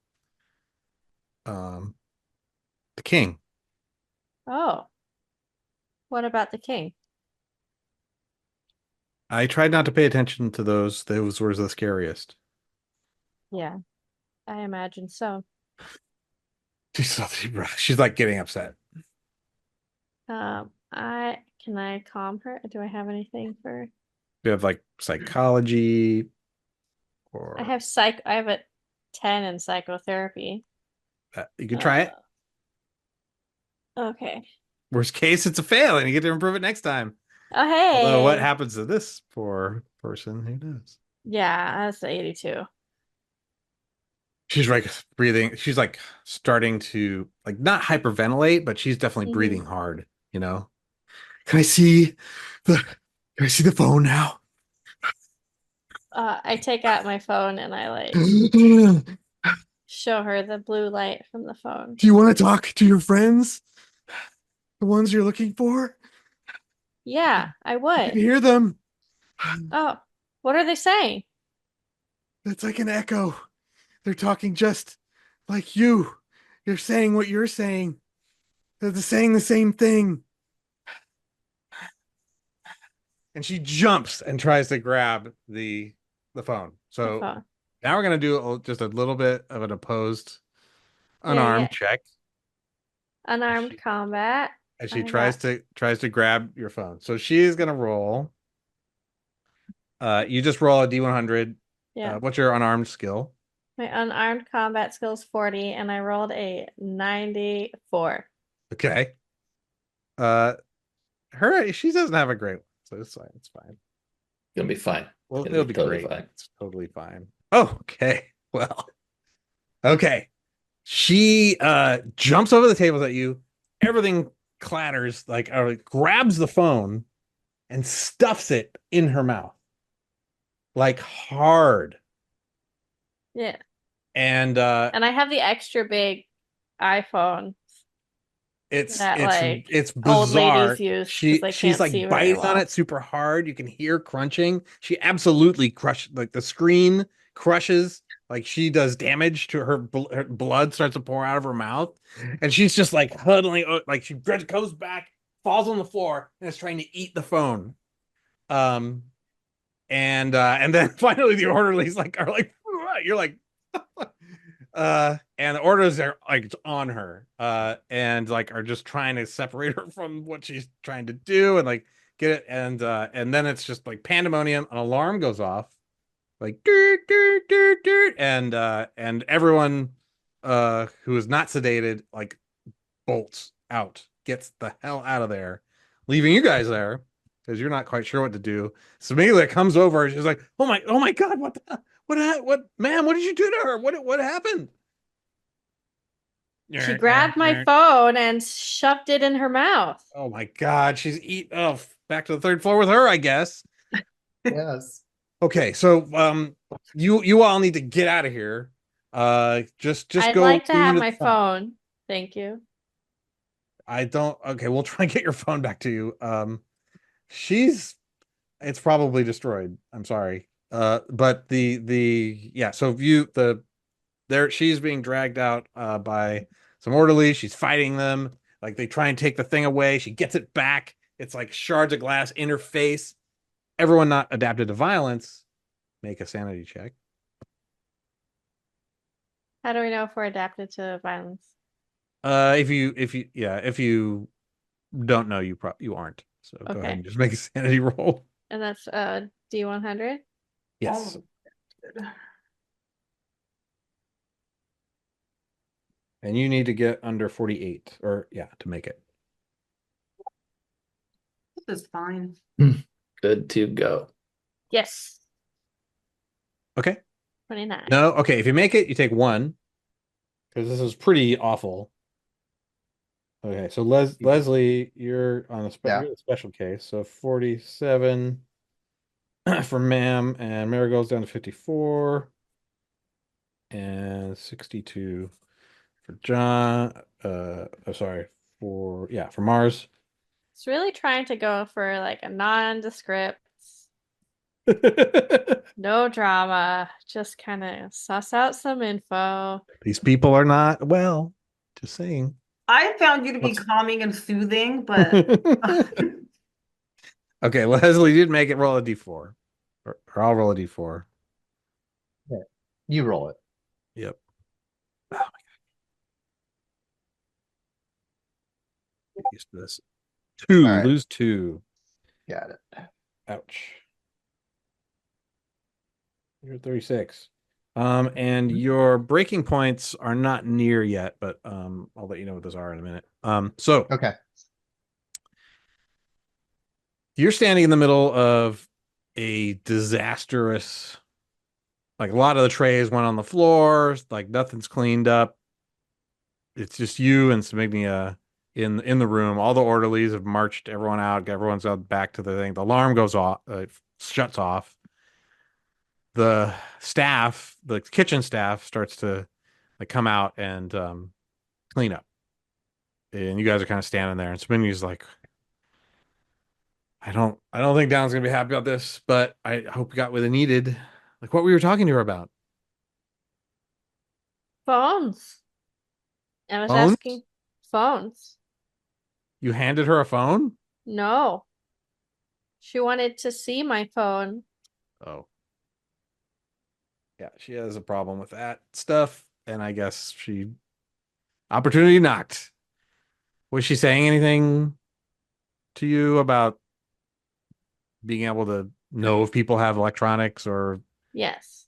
um the king. Oh, what about the king? I tried not to pay attention to those. Those were the scariest. Yeah, I imagine so. She's like getting upset. Can I calm her? Do I have anything for? We have like psychology I or have I have a 10 in psychotherapy. you can try it. Okay. Worst case, it's a fail and you get to improve it next time. Oh, Although what hey. happens to this poor person? Who knows? Yeah, that's 82. She's like breathing. She's like starting to like not hyperventilate, but she's definitely breathing hard, you know? Can I see the can I see the phone now? I take out my phone and I like Do show her the blue light from the phone. you want to talk to your friends? The ones you're looking for? Yeah, I I would. can hear them. Oh, what are they saying? It's like an echo. They're talking just like you. You're saying what you're saying. They're saying the same thing. And she jumps and tries to grab the phone. The So phone. now we're gonna do just a little bit of an opposed Yeah, unarmed yeah. check Unarmed combat. as she I got tries to grab your phone. So she is gonna roll. You just roll a D100. yeah. What's your unarmed skill? My unarmed combat skills 40 and I rolled a 94. Okay. Uh, she doesn't have a great one, so it's fine. It's fine. Gonna be fine. Well, Gonna it'll be be totally great. fine. It's totally fine. Oh, okay. Well, okay. She jumps over the tables at you. Everything clatters, like grabs the phone and stuffs it in her mouth. Like hard. Yeah. And And I have the extra big iPhone that like it's old ladies bizarre. use because they She's can't see like very biting on well. it super hard. You can hear crunching. She absolutely crushed like the screen crushes. Like she does damage to her blood starts to pour out of her mouth, and she's just like huddling, like she goes back, falls on the floor and is trying to eat the phone. And then finally the orderlies like are like, you're like, and the orders are like on her, and like are just trying to separate her from what she's trying to do and like get it, and then it's just like pandemonium. An alarm goes off, like dirt, dirt, dirt, dirt, and everyone who is not sedated like bolts out, gets the hell out of there, leaving you guys there because you're not quite sure what to do. So Amelia comes over and she's like, oh my God, what, ma'am, what did you do to her? What happened? She grabbed my phone and shoved it in her mouth. Oh my God, back to the third floor with her, I guess. Yes. Okay, so you all need to get out of here. Just I'd go like to have the my front. phone. Thank you. I don't. Okay, we'll try and get your phone back to you. It's probably destroyed. I'm sorry. But yeah. So she's being dragged out by some orderlies. She's fighting them. Like they try and take the thing away. She gets it back. It's like shards of glass in her face. Everyone not adapted to violence, make a sanity check. How do we know if we're adapted to violence? If you don't know, you aren't. So go ahead and just make a sanity roll. And that's D100? Yes. Oh, good. And you need to get under 48 to make it. This is fine. Good to go. Yes. Okay. 29. No, okay. If you make it, you take 1 because this is pretty awful. Okay, so Leslie, you're on you're the special case. So 47 for ma'am, and Marigold's down to 54, and 62 for John. Sorry, for Mars. It's really trying to go for like a nondescript, no drama, just kind of suss out some info. These people are not well. Just saying. I found you to be calming and soothing, but okay, Leslie did make it. Roll a d4, or I'll roll a d4. Yeah, you roll it. Yep. Oh my God. Get used to this. 2, All right. lose 2. Got it. Ouch. You're at 36. And your breaking points are not near yet, but I'll let you know what those are in a minute. So Okay. you're standing in the middle of a disastrous, like a lot of the trays went on the floor, like nothing's cleaned up. It's just you and Smignia in the room. All the orderlies have marched everyone out, everyone's out back to the thing. The alarm goes off, shuts off. The kitchen staff starts to like come out and clean up. And you guys are kind of standing there, and Smignia's like, I don't think Don's gonna be happy about this, but I hope you got what they needed. Like what we were talking to her about. Phones. I was Phones? asking phones. You handed her a phone? No. She wanted to see my phone. Oh. Yeah, she has a problem with that stuff, and I guess she opportunity knocked. Was she saying anything to you about being able to know if people have electronics or Yes.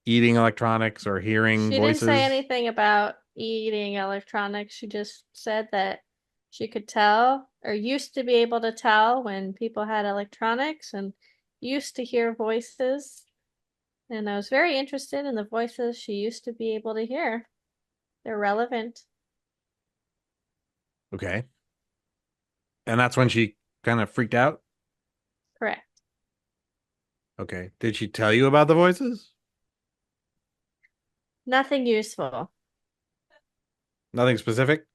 eating electronics or hearing She voices? didn't say anything about eating electronics. She just said that she could tell or used to be able to tell when people had electronics and used to hear voices. And I was very interested in the voices she used to be able to hear. They're relevant. Okay. And that's when she kind of freaked out? Correct. Okay. Did she tell you about the voices? Nothing useful. Nothing specific?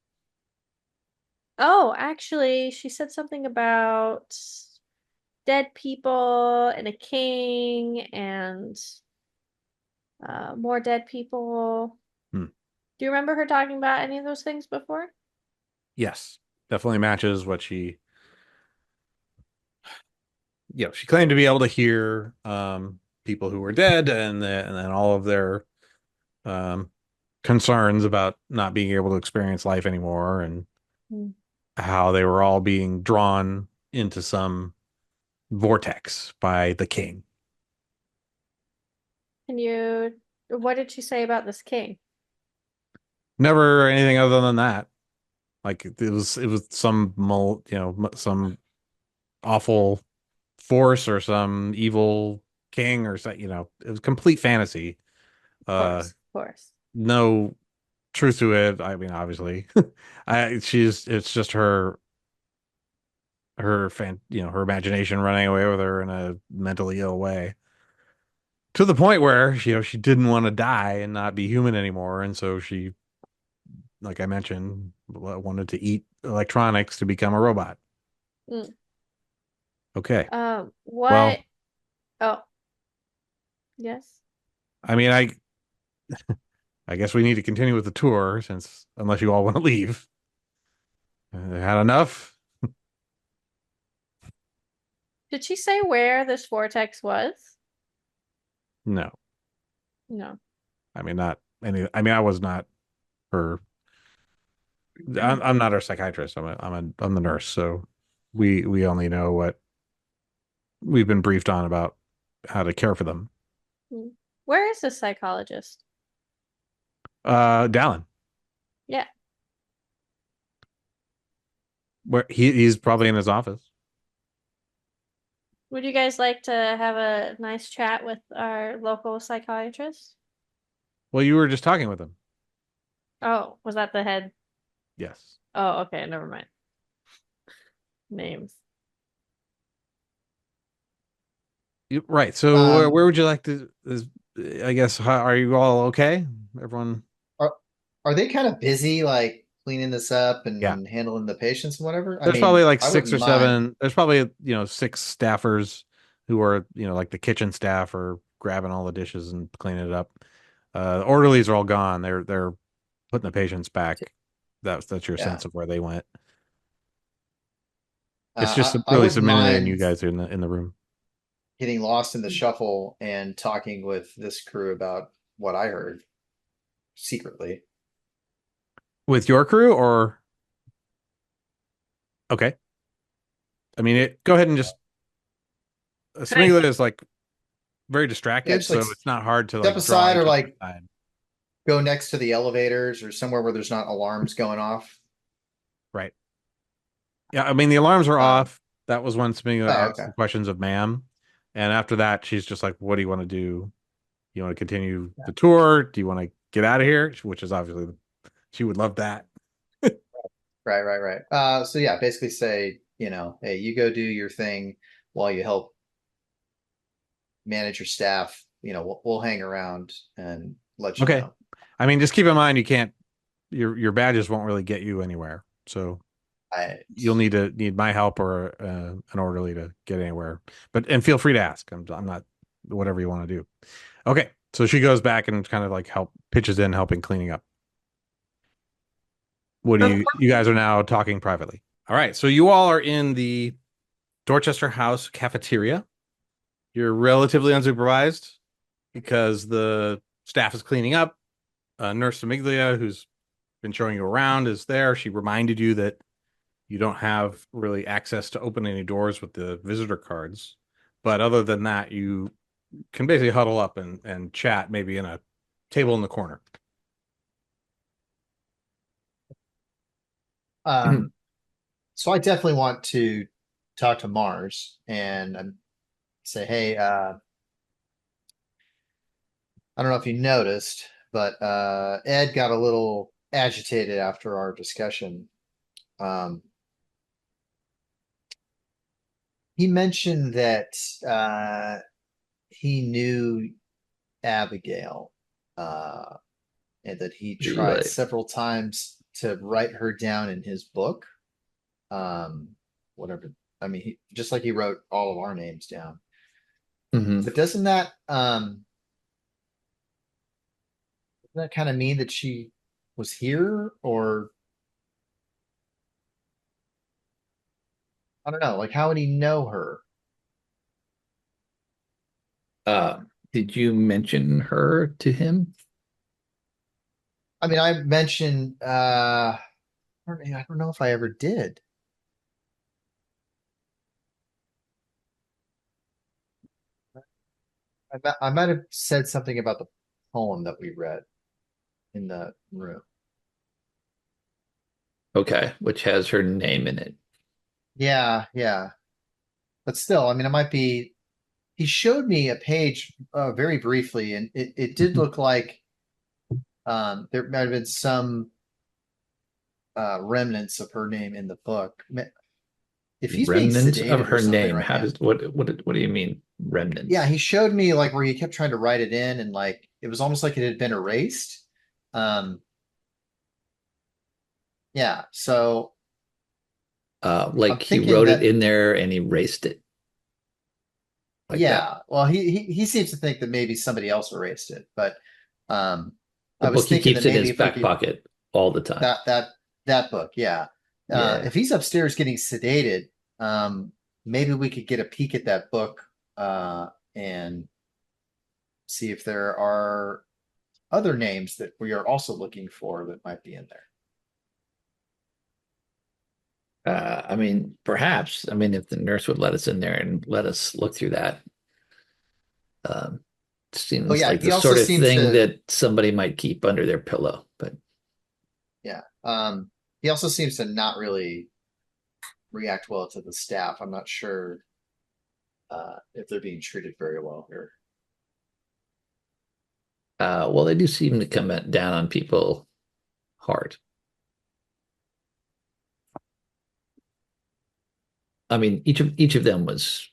Oh, actually, she said something about dead people and a king and more dead people. Hmm. Do you remember her talking about any of those things before? Yes. Definitely matches what she she claimed to be able to hear people who were dead and then all of their um, concerns about not being able to experience life anymore and Mm. how they were all being drawn into some vortex by the king. What did she say about this king? Never anything other than that. Like it was some some awful force or some evil king or something, it was complete fantasy. Of course. No truth to it. I mean, obviously, it's just her imagination running away with her in a mentally ill way to the point where she didn't want to die and not be human anymore, and so she, like I mentioned, wanted to eat electronics to become a robot. Mm. Okay. What? Well, Oh, yes. I mean, I guess we need to continue with the tour since unless you all want to leave. Had enough? Did she say where this vortex was? No. No. I mean, not any. I mean, I was not her. I'm not her psychiatrist. I'm the nurse. So we only know what we've been briefed on about how to care for them. Mm. Where is this psychologist? Dallin, Yeah. where he's probably in his office. Would you guys like to have a nice chat with our local psychiatrist? Well, you were just talking with him. Oh, was that the head? Yes. Oh, okay, never mind. Names. Right. So Um, where would you like to? I guess are you all okay? Everyone? are are they kind of busy like cleaning this up Yeah. and handling the patients and whatever? I There's probably mean, like I six wouldn't or mind. seven. There's probably six staffers who are like the kitchen staff are grabbing all the dishes and cleaning it up. The orderlies are all gone. They're putting the patients back. That's your Yeah, sense of where they went. It's just I really wouldn't submitted and you mind guys are in the room getting lost in the shuffle and talking with this crew about what I heard secretly. with your crew or okay. I mean, go ahead and just Could I Samigla is like very Yeah, distracted, just like so it's not hard to step like draw aside or each other like aside. go next to the elevators or somewhere where there's not alarms going off. Right. Yeah, I mean the alarms are Um, off. That was when Smiga oh, asked okay. the questions of ma'am. And after that, she's just like, what do you want to do? You want to continue Yeah. the tour? Do you want to get out of here? Which is obviously she would love that. Right, right, right. So yeah, basically say, hey, you go do your thing while you help manage your staff. We'll hang around and let you Okay. know. I mean, just keep in mind you can't your badges won't really get you anywhere. So I, you'll need my help or an orderly to get anywhere. And feel free to ask. I'm not whatever you want to do. Okay. So she goes back and kind of like pitches in helping cleaning up. What do you guys are now talking privately? All right. So you all are in the Dorchester House cafeteria. You're relatively unsupervised because the staff is cleaning up. Nurse Amiglia, who's been showing you around, is there. She reminded you that you don't have really access to open any doors with the visitor cards. But other than that, you can basically huddle up and chat maybe in a table in the corner. um, so I definitely want to talk to Mars and say, hey, I don't know if you noticed, but Ed got a little agitated after our discussion. Um, he mentioned that he knew Abigail, uh, and that he tried Right. several times to write her down in his book. Um, whatever. I mean, just like he wrote all of our names down. Mhm. But doesn't that kind of mean that she was here, or I don't know, like how would he know her? Did you mention her to him? I mean, I mentioned, I don't know if I ever did. I might have said something about the poem that we read in the room. Okay, which has her name in it. Yeah, yeah. But still, I mean, it might be. He showed me a page very briefly, and it did look like there might have been some remnants of her name in the book. If he's being Remnants of sedated or her something name. right How now. does what do you mean Yeah, remnants? he showed me like where he kept trying to write it in, and like it was almost like it had been erased. Um, yeah, so I'm Like he thinking wrote it that in there and erased it like that. yeah, well, he seems to think that maybe somebody else erased it, but um, The I was book he thinking keeps that in maybe his if we back could pocket all the time. that book, yeah. Yeah. If he's upstairs getting sedated, maybe we could get a peek at that book and see if there are other names that we are also looking for that might be in there. I mean, perhaps. I mean, if the nurse would let us in there and let us look through that, um, Oh seems yeah, like he the also sort of seems thing to that somebody might keep under their pillow. But yeah. He also seems to not really react well to the staff. I'm not sure if they're being treated very well here. well, they do seem to come down on people hard. I mean, each of them was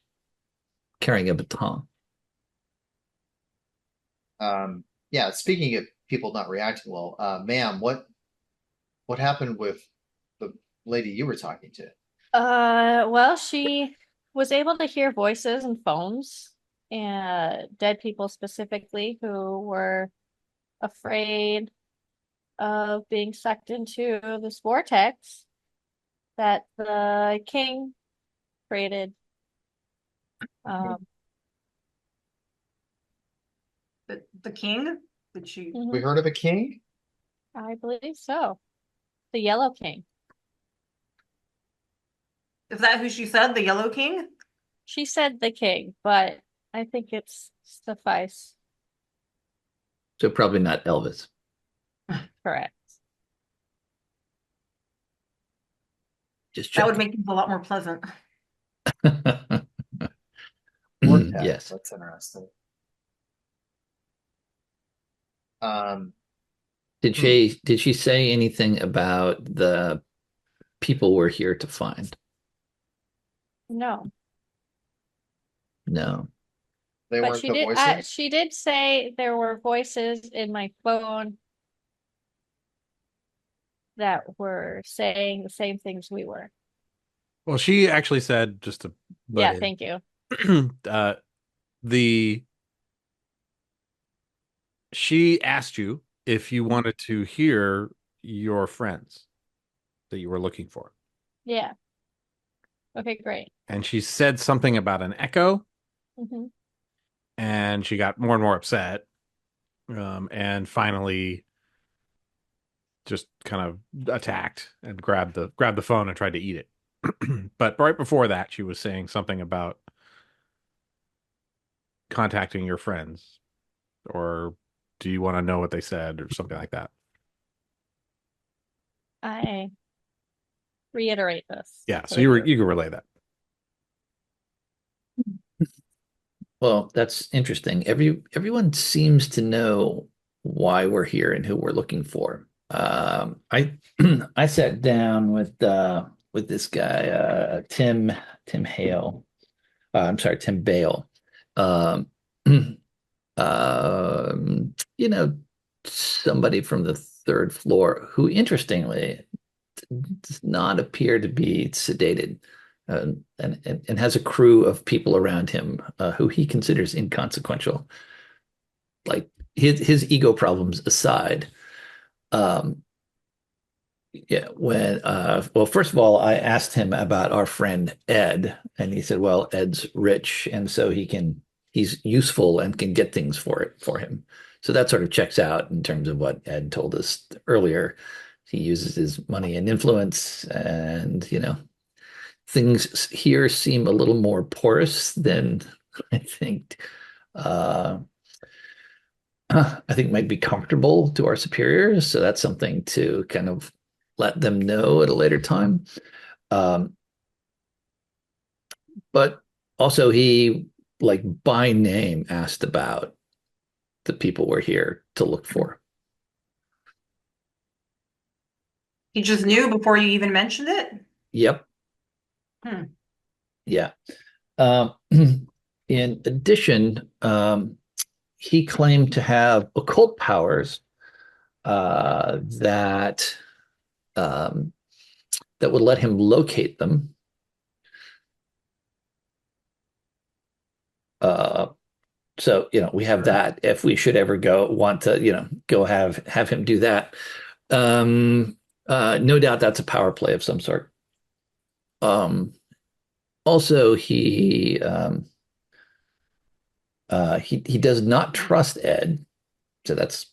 carrying a baton. Yeah, speaking of people not reacting well, ma'am, what happened with the lady you were talking to? Well, she was able to hear voices and phones, and dead people specifically who were afraid of being sucked into this vortex that the king created. Um, The king? Did she? We mhm, heard of a king? I believe so. The Yellow King. Is that who she said? The Yellow King? She said the king, but I think it's suffice. So probably not Elvis. Correct. Just That would checking. make things a lot more pleasant. Vortex. Yes. That's interesting. Um, Did hmm. she say anything about the people we're here to find? No, No. They but weren't the voices? she did say there were voices in my phone that were saying the same things we were. Well, she actually said, just to butt Yeah, thank you. in, the she asked you if you wanted to hear your friends that you were looking for. Yeah. Okay, great. And she said something about an echo, Hmm. and she got more and more upset. And finally just kind of attacked and grabbed the phone and tried to eat it. But right before that, she was saying something about contacting your friends, or do you want to know what they said, or something like that. I reiterate this Yeah, for so the group. you can relay that. Well, that's interesting. Everyone seems to know why we're here and who we're looking for. I I sat down with this guy, Tim Hale. I'm sorry, Tim Bale. Um, you know, somebody from the third floor who, interestingly, does not appear to be sedated, and has a crew of people around him who he considers inconsequential. Like his ego problems aside, um, yeah. When well, first of all, I asked him about our friend Ed, and he said, "Well, Ed's rich, and so he can he's useful and can get things for him. So that sort of checks out in terms of what Ed told us earlier. He uses his money and influence, and things here seem a little more porous than I think I think might be comfortable to our superiors. So that's something to kind of let them know at a later time. But also he, like, by name, asked about the people we're here to look for. He just knew before you even mentioned it? Yep. Hmm. Yeah. In addition, he claimed to have occult powers that that would let him locate them. So we have that if we should ever want to go have him do that. No doubt that's a power play of some sort. Also, he does not trust Ed, so that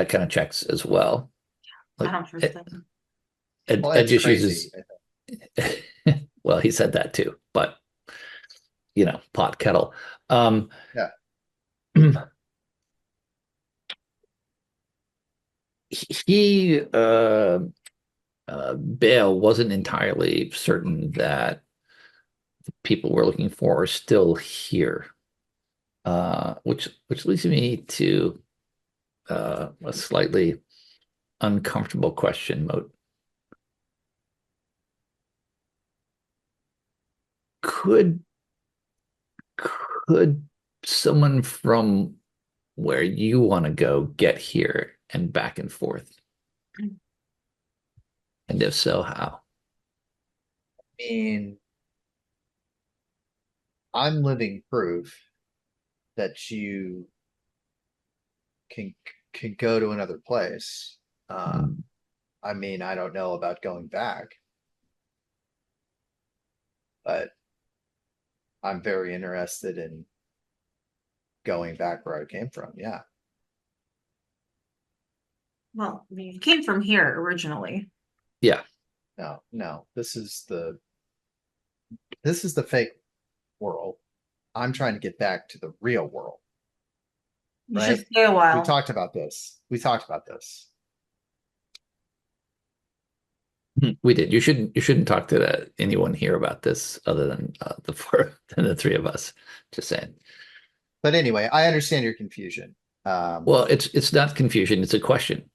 kind of checks as well. I don't trust him. Well, Ed it's just crazy. uses. Well, he said that too, but pot kettle. Yeah. He Bale wasn't entirely certain that the people we're looking for are still here, which leads me to a slightly uncomfortable question, Moat. Could someone from where you want to go get here and back and forth? And if so, how? I mean, I'm living proof that you can can go to another place. I mean, I don't know about going back, but I'm very interested in going back where I came from. Yeah. Well, he came from here originally. Yeah. No. This is the fake world. I'm trying to get back to the real world. You Right? should stay a We while. talked about this. We did. You shouldn't talk to anyone here about this other than the three of us. Just saying. But anyway, I understand your confusion. Well, it's not confusion, it's a question.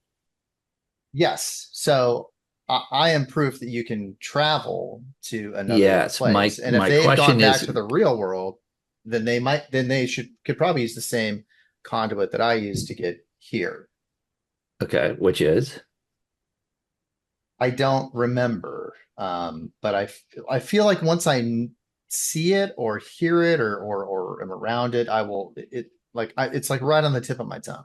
Yes. So I am proof that you can travel to another Yes, place. And if my they've gone question back is, to the real world, then they could probably use the same conduit that I used to get here. okay, which is? I don't remember. But I feel like once I see it or hear it or am around it, it's like right on the tip of my tongue.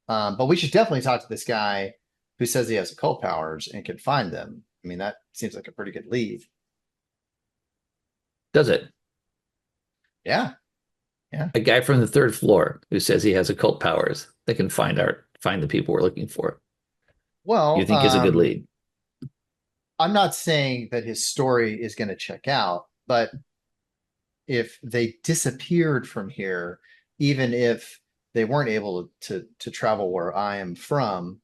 But we should definitely talk to this guy who says he has occult powers and can find them. I mean, that seems like a pretty good lead. Does it? Yeah. A guy from the third floor who says he has occult powers that can find the people we're looking for. Well, You think is a good lead? I'm not saying that his story is going to check out, but if they disappeared from here, even if they weren't able to travel where I am from,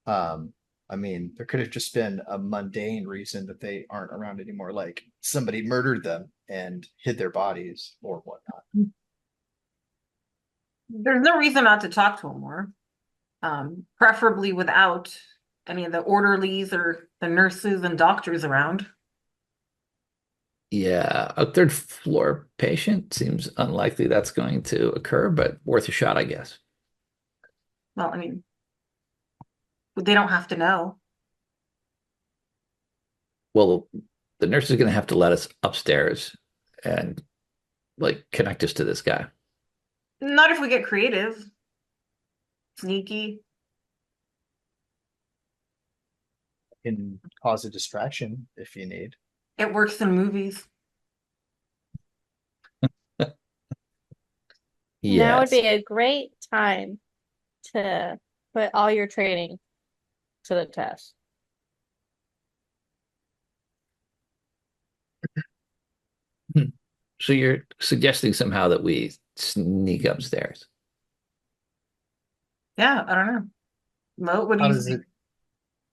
I mean, there could have just been a mundane reason that they aren't around anymore, like somebody murdered them and hid their bodies or whatnot. There's no reason not to talk to him more. Preferably without any of the orderlies or the nurses and doctors around. Yeah, a third floor patient seems unlikely that's going to occur, but worth a shot, I guess. Well, I mean, they don't have to know. Well, the nurse is going to have to let us upstairs and connect us to this guy. Not if we get creative. Sneaky. Can cause a distraction if you need. It works in movies. Now would Yes. be a great time to put all your training to the test. So you're suggesting somehow that we sneak upstairs. Yeah, I don't know. Mo, what do How you does think? it,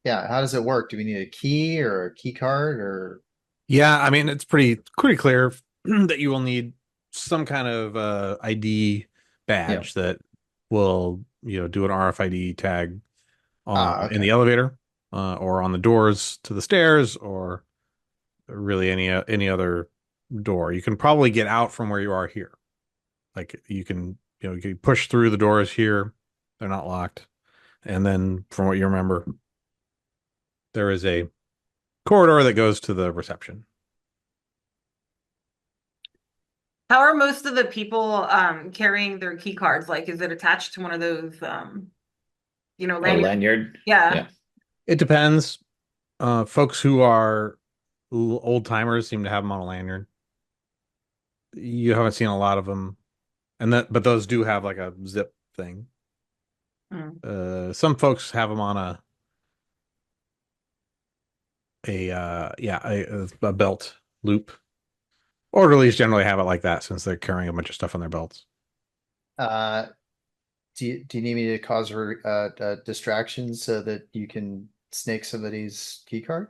yeah, how does it work? Do we need a key or a key card or? Yeah, I mean it's pretty clear that you will need some kind of ID Yeah. badge that will, do an RFID tag in Okay. the elevator, or on the doors to the stairs, or really any other door. You can probably get out from where you are here. Like you can push through the doors here. They're not locked. And then from what you remember, there is a corridor that goes to the reception. How are most of the people carrying their key cards? Like, is it attached to one of those A lanyards? lanyard. Yeah. Yeah. It depends. Folks who are old timers seem to have them on a lanyard. You haven't seen a lot of them, but those do have like a zip thing. Mm. Some folks have them on a belt loop. Orderlies generally have it like that since they're carrying a bunch of stuff on their belts. Uh, do you need me to cause distractions so that you can snake somebody's key card?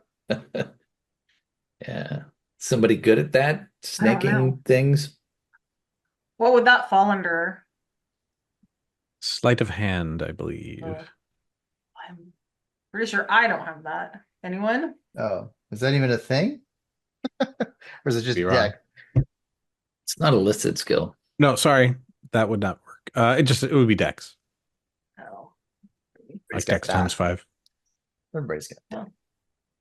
Yeah. Somebody good at that? I don't know. Snaking things? What would that fall under? Sleight of hand, I believe. I'm pretty sure I don't have that. Anyone? Oh, is that even a thing? Or is it just Be wrong. deck? It's not a listed skill. No, sorry, that would not work. It would be dex, Oh. like Everybody's got dex times that. 5. Everybody's got that.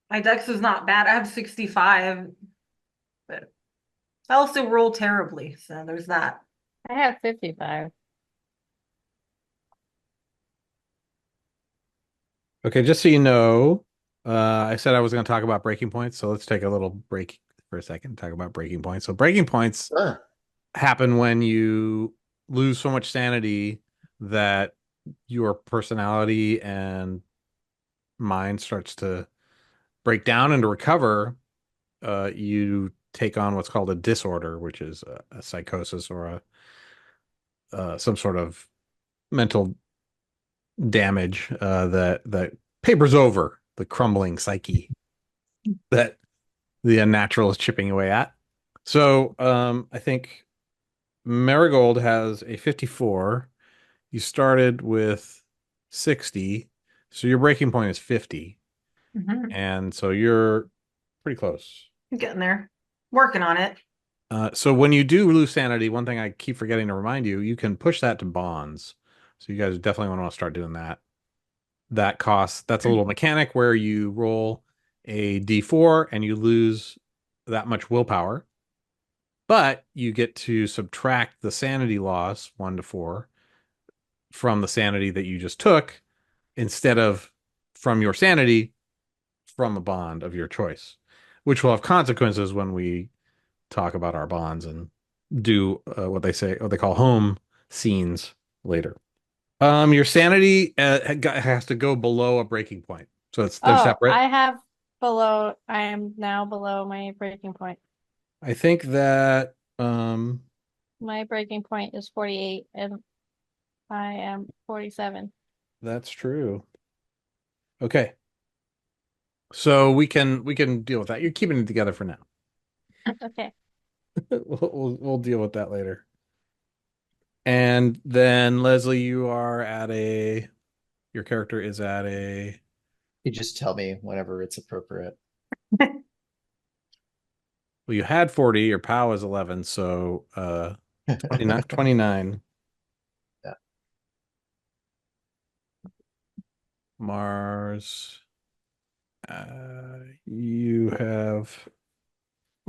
My dex is not bad. I have 65, but I also roll terribly, so there's that. I have 55. Okay, just so you know, I said I was going to talk about breaking points, so let's take a little break for a second and talk about breaking points. So breaking points Sure. happen when you lose so much sanity that your personality and mind starts to break down, and to recover, you take on what's called a disorder, which is a psychosis or some sort of mental damage that papers over the crumbling psyche that the unnatural is chipping away at. So I think Marigold has a 54. You started with 60, so your breaking point is 50, Mhm. and so you're pretty close. I'm getting there. Working on it. So when you do lose sanity, one thing I keep forgetting to remind you, you can push that to bonds. So you guys definitely want to start doing that. That's a little mechanic where you roll a d4 and you lose that much willpower, but you get to subtract the sanity loss 1 to 4 from the sanity that you just took, instead of from your sanity, from a bond of your choice, which will have consequences when we talk about our bonds and do what they call home scenes later. Your sanity has to go below a breaking point, so they're Oh, separate. I am now below my breaking point. I think that My breaking point is 48 and I am 47. that's true. Okay, so we can deal with that. You're keeping it together for now. Okay. We'll deal with that later. And then Leslie, your character is at a. You just tell me whenever it's appropriate. Well, you had 40, your POW is 11, so 29. 29. Yeah. Mars. You have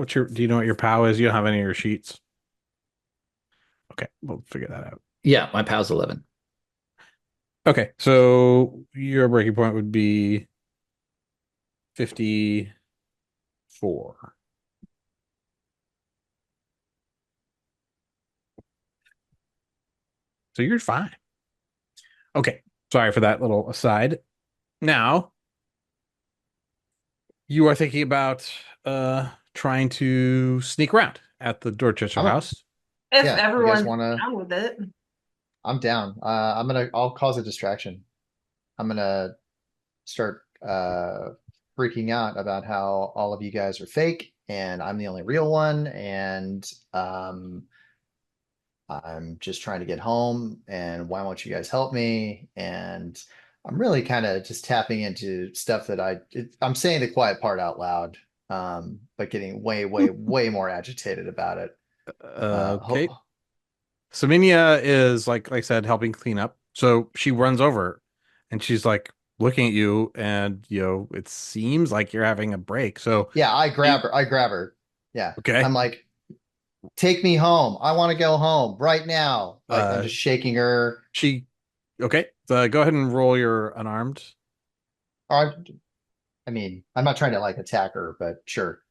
do you know what your POW is? You don't have any of your sheets. Okay, we'll figure that out. Yeah, my POW's 11. Okay, so your breaking point would be 54. So you're fine. Okay. Sorry for that little aside. Now, you are thinking about trying to sneak around at the Dorchester I'm a- House. If Yeah, you guys everyone's wanna? down with it. I'm down. I'll cause a distraction. I'm gonna start freaking out about how all of you guys are fake and I'm the only real one, and I'm just trying to get home, and why won't you guys help me? And I'm really kind of just tapping into stuff that I'm saying the quiet part out loud, but getting way, way, way more agitated about it. Okay. Saminia is like I said, helping clean up. So she runs over and she's like looking at you, and it seems like you're having a break. So Yeah, I grab her. I grab her. Yeah. okay. I'm like, take me home. I want to go home right now. Like I'm just shaking her. Okay. Go ahead and roll your unarmed. Or I mean, I'm not trying to like attack her, but sure.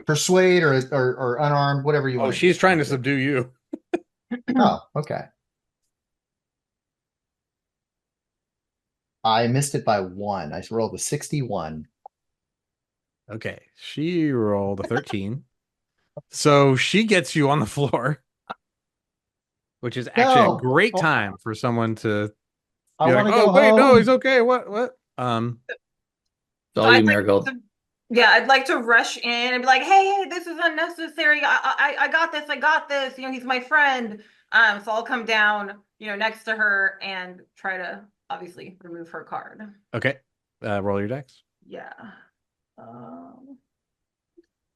Persuade or unarmed, whatever you Oh, want to she's do. trying to subdue you. Oh, okay. I missed it by 1. I rolled a 61. Okay. She rolled a 13. So she gets you on the floor, which is actually a No. great Oh, time for someone to I be like, want to "Oh, go wait, no, home. he's okay. What?" It's So all I'd you, like Marigold. yeah, I'd like to rush in and be like, hey, this is unnecessary. I got this. I got this. He's my friend. So I'll come down, next to her and try to obviously remove her card. Okay. Roll your dex. Yeah.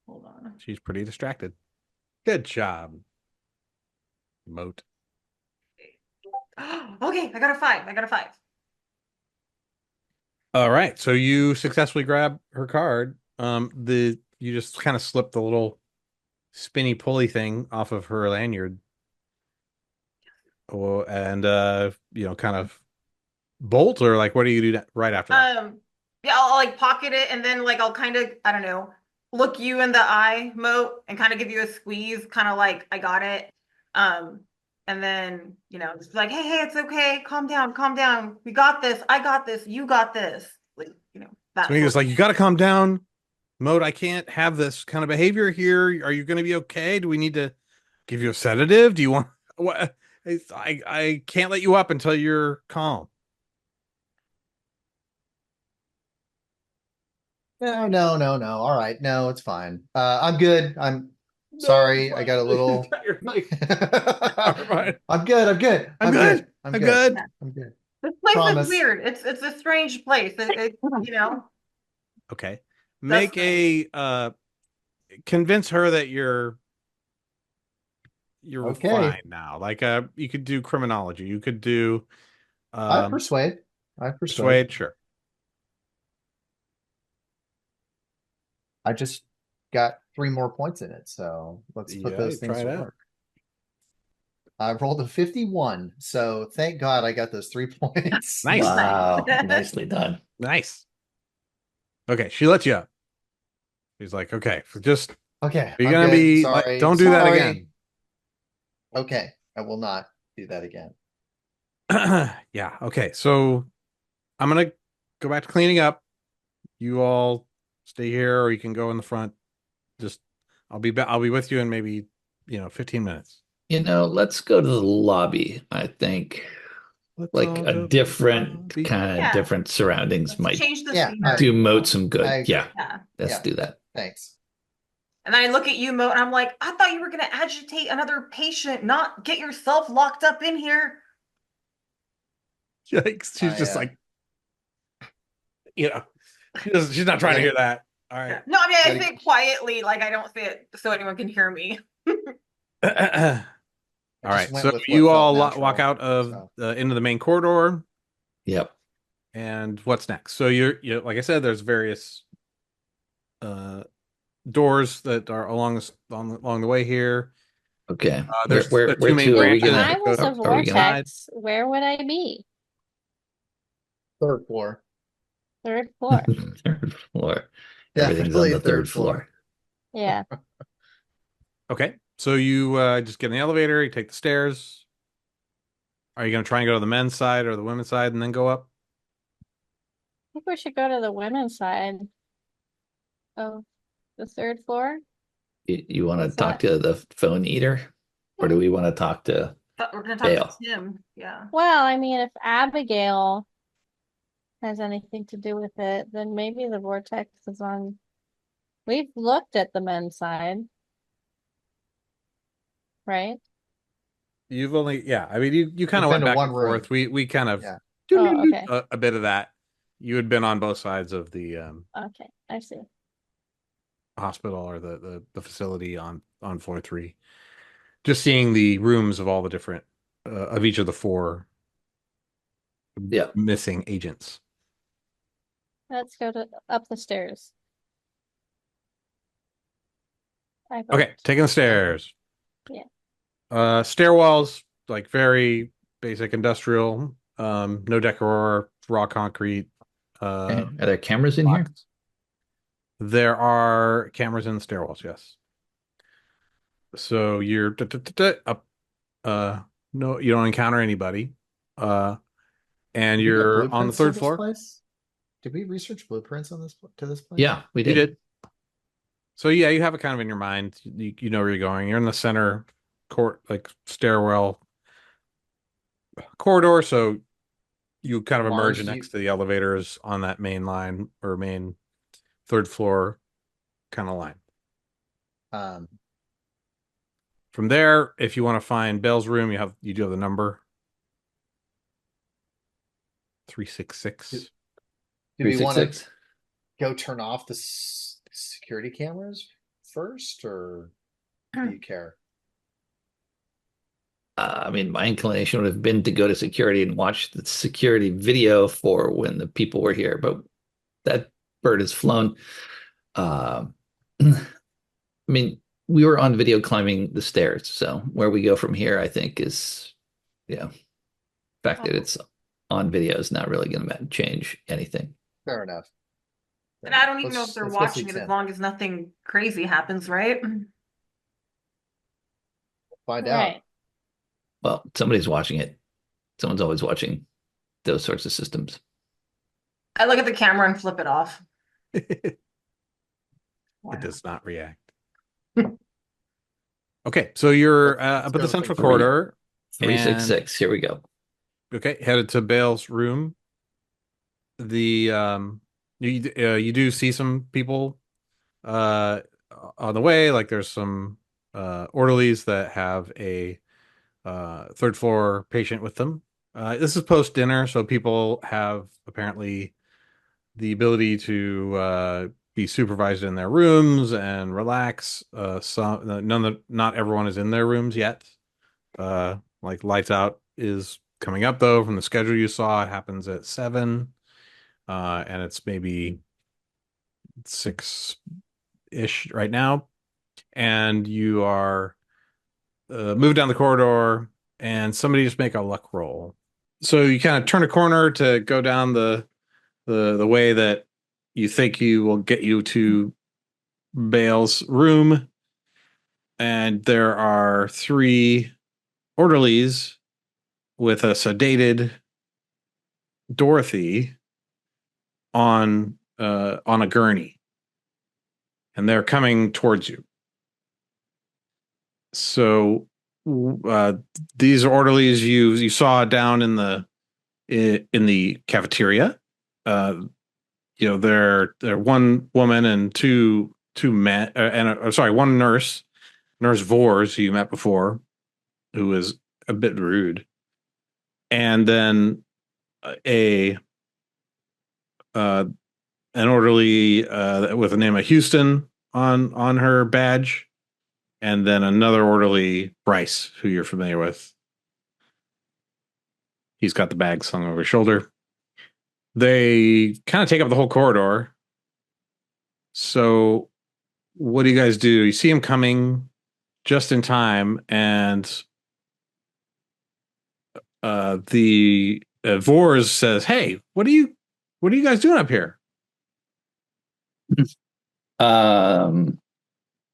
Hold on. She's pretty distracted. Good job, Moat. Okay, I got a 5. I got a 5. All right, so you successfully grab her card. You just kind of slip the little spinny pulley thing off of her lanyard, and kind of bolt, or like, what do you do right after that? Yeah, I'll like pocket it and then like I'll kind of, I don't know, look you in the eye, Moat, and kind of give you a squeeze, kind of like I got it. And then, just be like, hey, it's okay. Calm down, calm down. We got this. I got this. You got this. Like, that So he sort was like, "You got to calm down, Moat. I can't have this kind of behavior here. Are you going to be okay? Do we need to give you a sedative? Do you want what? I can't let you up until you're calm." No, no, no, no. All right. No, it's fine. I'm good. I'm sorry. I got a little. You're like, I'm good. I'm good. I'm I'm good. good. I'm I'm good. good. I'm good. This place Promise. is weird. It's a strange place. Okay. That's Make a convince her that you're Okay. fine now. Like you could do criminology. You could do I persuade. I persuade. persuade, sure. I just got 3 more points in it, so let's put Yeah, those try things it to out. work. I rolled a 51, so thank God I got those 3 points. Nice. Wow, nicely done. Nice. Okay, she lets you up. She's like, "Okay, just Okay, you're I'm gonna good. be Sorry. like, don't do that Sorry. again." Okay, I will not do that again. Yeah, okay. So I'm gonna go back to cleaning up. You all stay here, or you can go in the front. Just I'll be back. I'll be with you in maybe 15 minutes. Let's go to the lobby. I think Let's like all a go to the different lobby. kind of Yeah. different surroundings Let's might change the Yeah, scenery. do Moat some I good. agree. Yeah, Yeah. let's Yeah. do that. Thanks. And then I look at you, Moat, and I'm like, I thought you were gonna agitate another patient, not get yourself locked up in here. Yikes. She's just I, like, she's not trying to hear that. All right. No, I mean I Ready? say it quietly, like I don't say it so anyone can hear me. All I right. just went So with what you felt all natural, walk out of so. into the main corridor, Yep. and what's next? So you're like I said, there's various doors that are along the way here. Okay. There's Where the two main to are we If branches gonna? I that go was a Are we gonna? vortex, where would I be? 3rd floor. 3rd floor. Third floor. Everything's on Definitely the 3rd third floor. Yeah. Okay. So you just get in the elevator, you take the stairs. Are you going to try and go to the men's side or the women's side and then go up? I think we should go to the women's side of the third floor. You want to What's talk that? to the phone eater, or do we want to talk to But we're gonna talk Bale? to Tim. Yeah. Well, I mean, if Abigail has anything to do with it, then maybe the vortex is on. We've looked at the men's side, right? You've only, yeah. I mean, you kind We've of been went to back one and room. forth. We kind of Yeah. Oh, okay. a bit of that. You had been on both sides of the Okay, I see. hospital or the facility on floor 3. Just seeing the rooms of all the different of each of the 4 Yeah. missing agents. Let's go to up the stairs. I Okay, vote. taking the stairs. Yeah. Stairwells, like very basic industrial. No decor, raw concrete. Okay. Are there cameras in here? Blocks. There are cameras in the stairwells, yes. So you're up. No, you don't encounter anybody. And Did we get you're on the blueprints to 3rd this floor. place? Did we research blueprints on this to this place? Yeah, we You did. did. So yeah, you have it kind of in your mind. You know where you're going. You're in the center court, like stairwell corridor. So you kind of emerge Mars, do next to the elevators on that main line or main 3rd floor kind of line. um, From there, if you want to find Bell's room, you do have the number 366. do we want to 366. go turn off the security cameras first, or do you care? I mean, my inclination would have been to go to security and watch the security video for when the people were here, but that bird has flown. I mean, we were on video climbing the stairs, so where we go from here, I think, is, yeah, the fact that it's on video is not really going to change anything. Fair enough. And I don't even know if they're Let's go see watching it as Tim. long as nothing crazy happens, right? Find Right. out. Well, somebody's watching it. Someone's always watching those sorts of systems. I look at the camera and flip it off. It does not react. Okay, so you're up at the go central for corridor. 366. Here we go. Okay, headed to Bale's room. You do see some people on the way. Like there's some orderlies that have a 3rd floor patient with them. This is post dinner, so people have apparently the ability to be supervised in their rooms and relax. Not everyone is in their rooms yet. Like lights out is coming up though from the schedule you saw. It happens at 7, and it's maybe 6-ish right now. And you are moved down the corridor, and somebody just make a luck roll. So you kind of turn a corner to go down the way that you think you will get you to Bale's room, and there are 3 orderlies with a sedated Dorothy on a gurney, and they're coming towards you. So these orderlies you saw down in the cafeteria. They're one woman and two men, one nurse Vors, who you met before, who was a bit rude, and then an orderly with the name of Houston on her badge, and then another orderly, Bryce, who you're familiar with. He's got the bag slung over his shoulder. They kind of take up the whole corridor. So what do you guys do? You see him coming just in time, and the Vors says, "Hey, what are you guys doing up here?"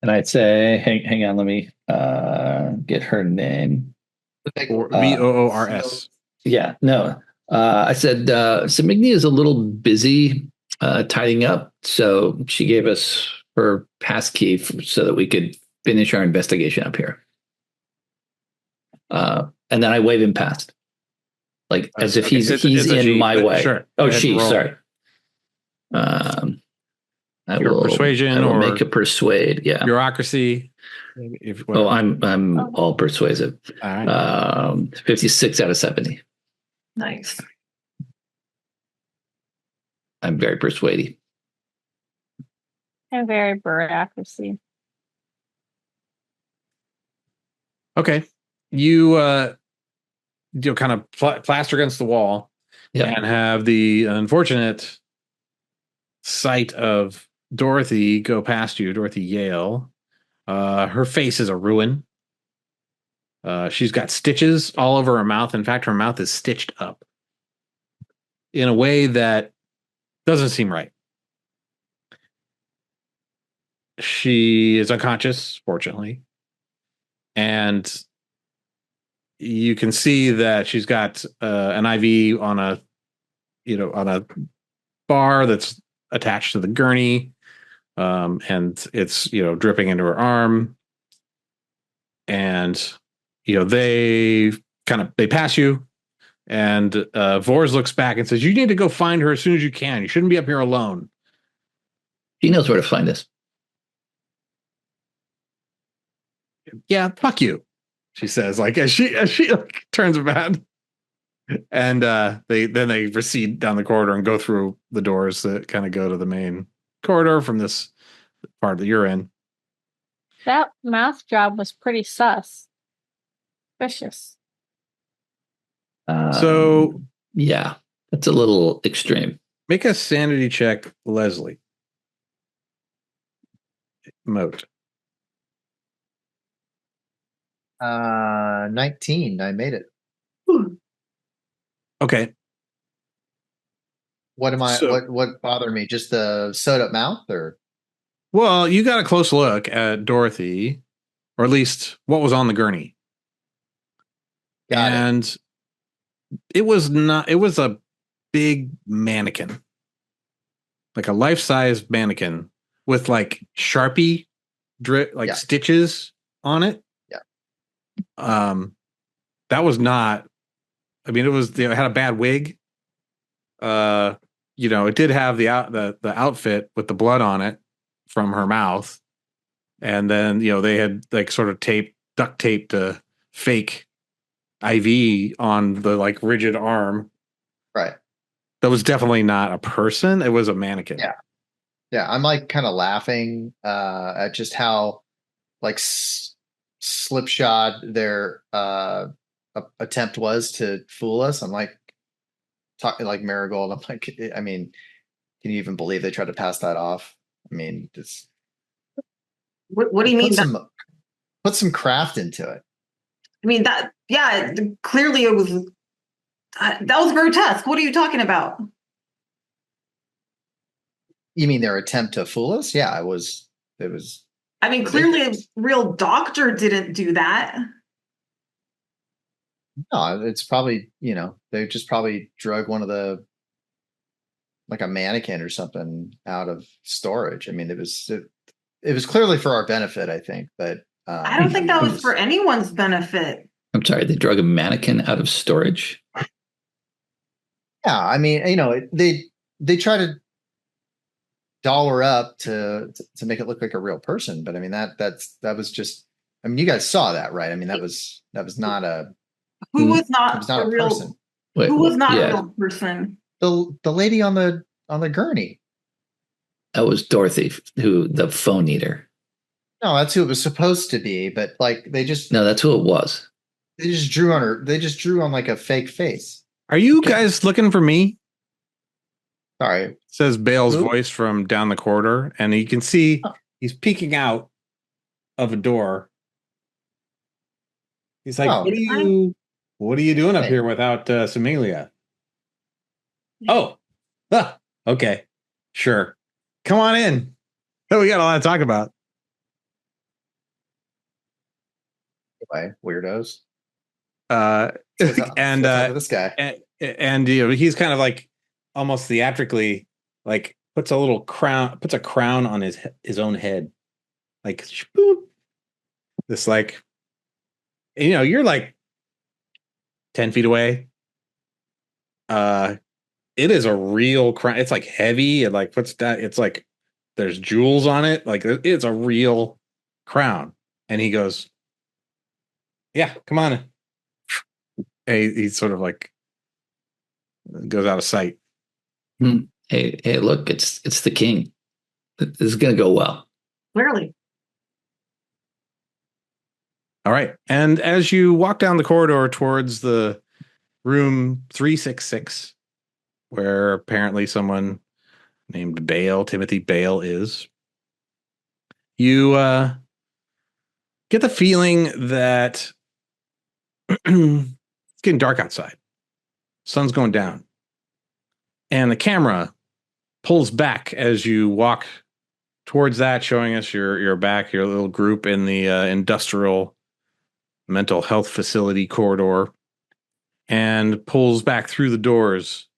And I'd say, hang on, let me get her name. Or Voors. Yeah, no. I said Samigny is a little busy tidying up, so she gave us her pass key so that we could finish our investigation up here. And then I wave him past, like as if Okay, he's it's a in she, my but way. sure. Go Oh, ahead and she. roll Sorry. I your will persuasion I will or make a persuade. Yeah. bureaucracy. Oh, I'm all persuasive. All right. 56 out of 70. Nice. I'm very persuading. And very bureaucracy. Okay. You kind of plaster against the wall and have the unfortunate sight of Dorothy go past you, Dorothy Yale. Her face is a ruin. She's got stitches all over her mouth. In fact, her mouth is stitched up in a way that doesn't seem right. She is unconscious, fortunately. And you can see that she's got an IV on a bar that's attached to the gurney, and it's dripping into her arm. And they pass you, and Vors looks back and says, "You need to go find her as soon as you can. You shouldn't be up here alone." She knows where to find us. Yeah, fuck you, she says, like as she like, turns about. And they proceed down the corridor and go through the doors that kind of go to the main corridor from this part that you're in. That mouth job was pretty sus. Vicious. So yeah, that's a little extreme. Make a sanity check, Leslie. MOAT. 19. I made it. Okay. What bothered me? Just the sewed up mouth, or? Well, you got a close look at Dorothy, or at least what was on the gurney. And it was a big mannequin. Like a life-size mannequin with like Sharpie stitches on it. Yeah. That was not, I mean, it had a bad wig. It did have the outfit with the blood on it from her mouth. And then, they had like sort of duct taped a fake IV on the like rigid arm. Right. That was definitely not a person. It was a mannequin. Yeah. Yeah. I'm like kind of laughing at just how like slipshod their attempt was to fool us. I'm like talking like Marigold. I'm like, I mean, can you even believe they tried to pass that off? I mean, it's what do you mean? Put some craft into it. I mean clearly it was that was grotesque. What are you talking about? You mean their attempt to fool us? Yeah, it was. I mean, clearly a real doctor didn't do that. No, it's probably, they just probably drug one of the, like a mannequin or something out of storage. I mean, it was clearly for our benefit, I think, but I don't think that was for anyone's benefit. I'm sorry, they drug a mannequin out of storage. Yeah, I mean, they try to doll her up to make it look like a real person, but I mean that was just. I mean, you guys saw that, right? I mean, that was not a. Who was not, it was not a real person. Wait, who was not a real person? The lady on the gurney. That was Dorothy, the phone eater. No, that's who it was supposed to be, but like No, that's who it was. They just drew on her. They just drew on like a fake face. Are you guys looking for me? Sorry. Says Bale's voice from down the corridor, and you can see he's peeking out of a door. He's like, what are you doing up here without Semilia? Oh, okay. Sure. Come on in. We got a lot to talk about. Anyway, weirdos. And What's up with this guy? and you know, he's kind of like almost theatrically like puts a crown on his own head, like boop. This like, you know, you're like 10 feet away. It is a real crown. It's like heavy and like puts that. It's like there's jewels on it. Like it's a real crown. And he goes, "Yeah, come on." And he's sort of like goes out of sight. Hey, look, it's the king. This is gonna go well. Clearly. All right. And as you walk down the corridor towards the room 366, where apparently someone named Timothy Bale is, you get the feeling that it's getting dark outside. Sun's going down. And the camera pulls back as you walk towards that, showing us your back, your little group in the industrial mental health facility corridor, and pulls back through the doors,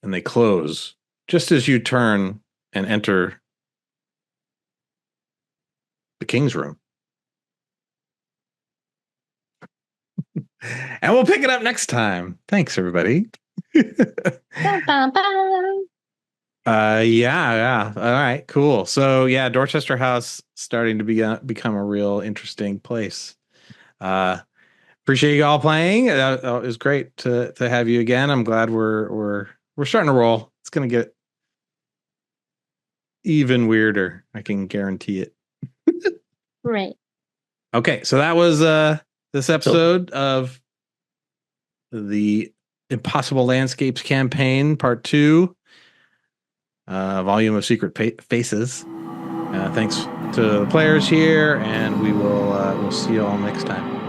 and they close just as you turn and enter the king's room. And we'll pick it up next time. Thanks, everybody. Bum, bum, bum. Yeah. All right, cool. So yeah, Dorchester House starting to become a real interesting place. Appreciate you all playing. It was great to have you again. I'm glad we're starting to roll. It's gonna get even weirder. I can guarantee it. Right. Okay, so that was this episode of the Impossible Landscapes campaign, part 2, volume of Secret Faces. Thanks to the players here, and we'll see you all next time.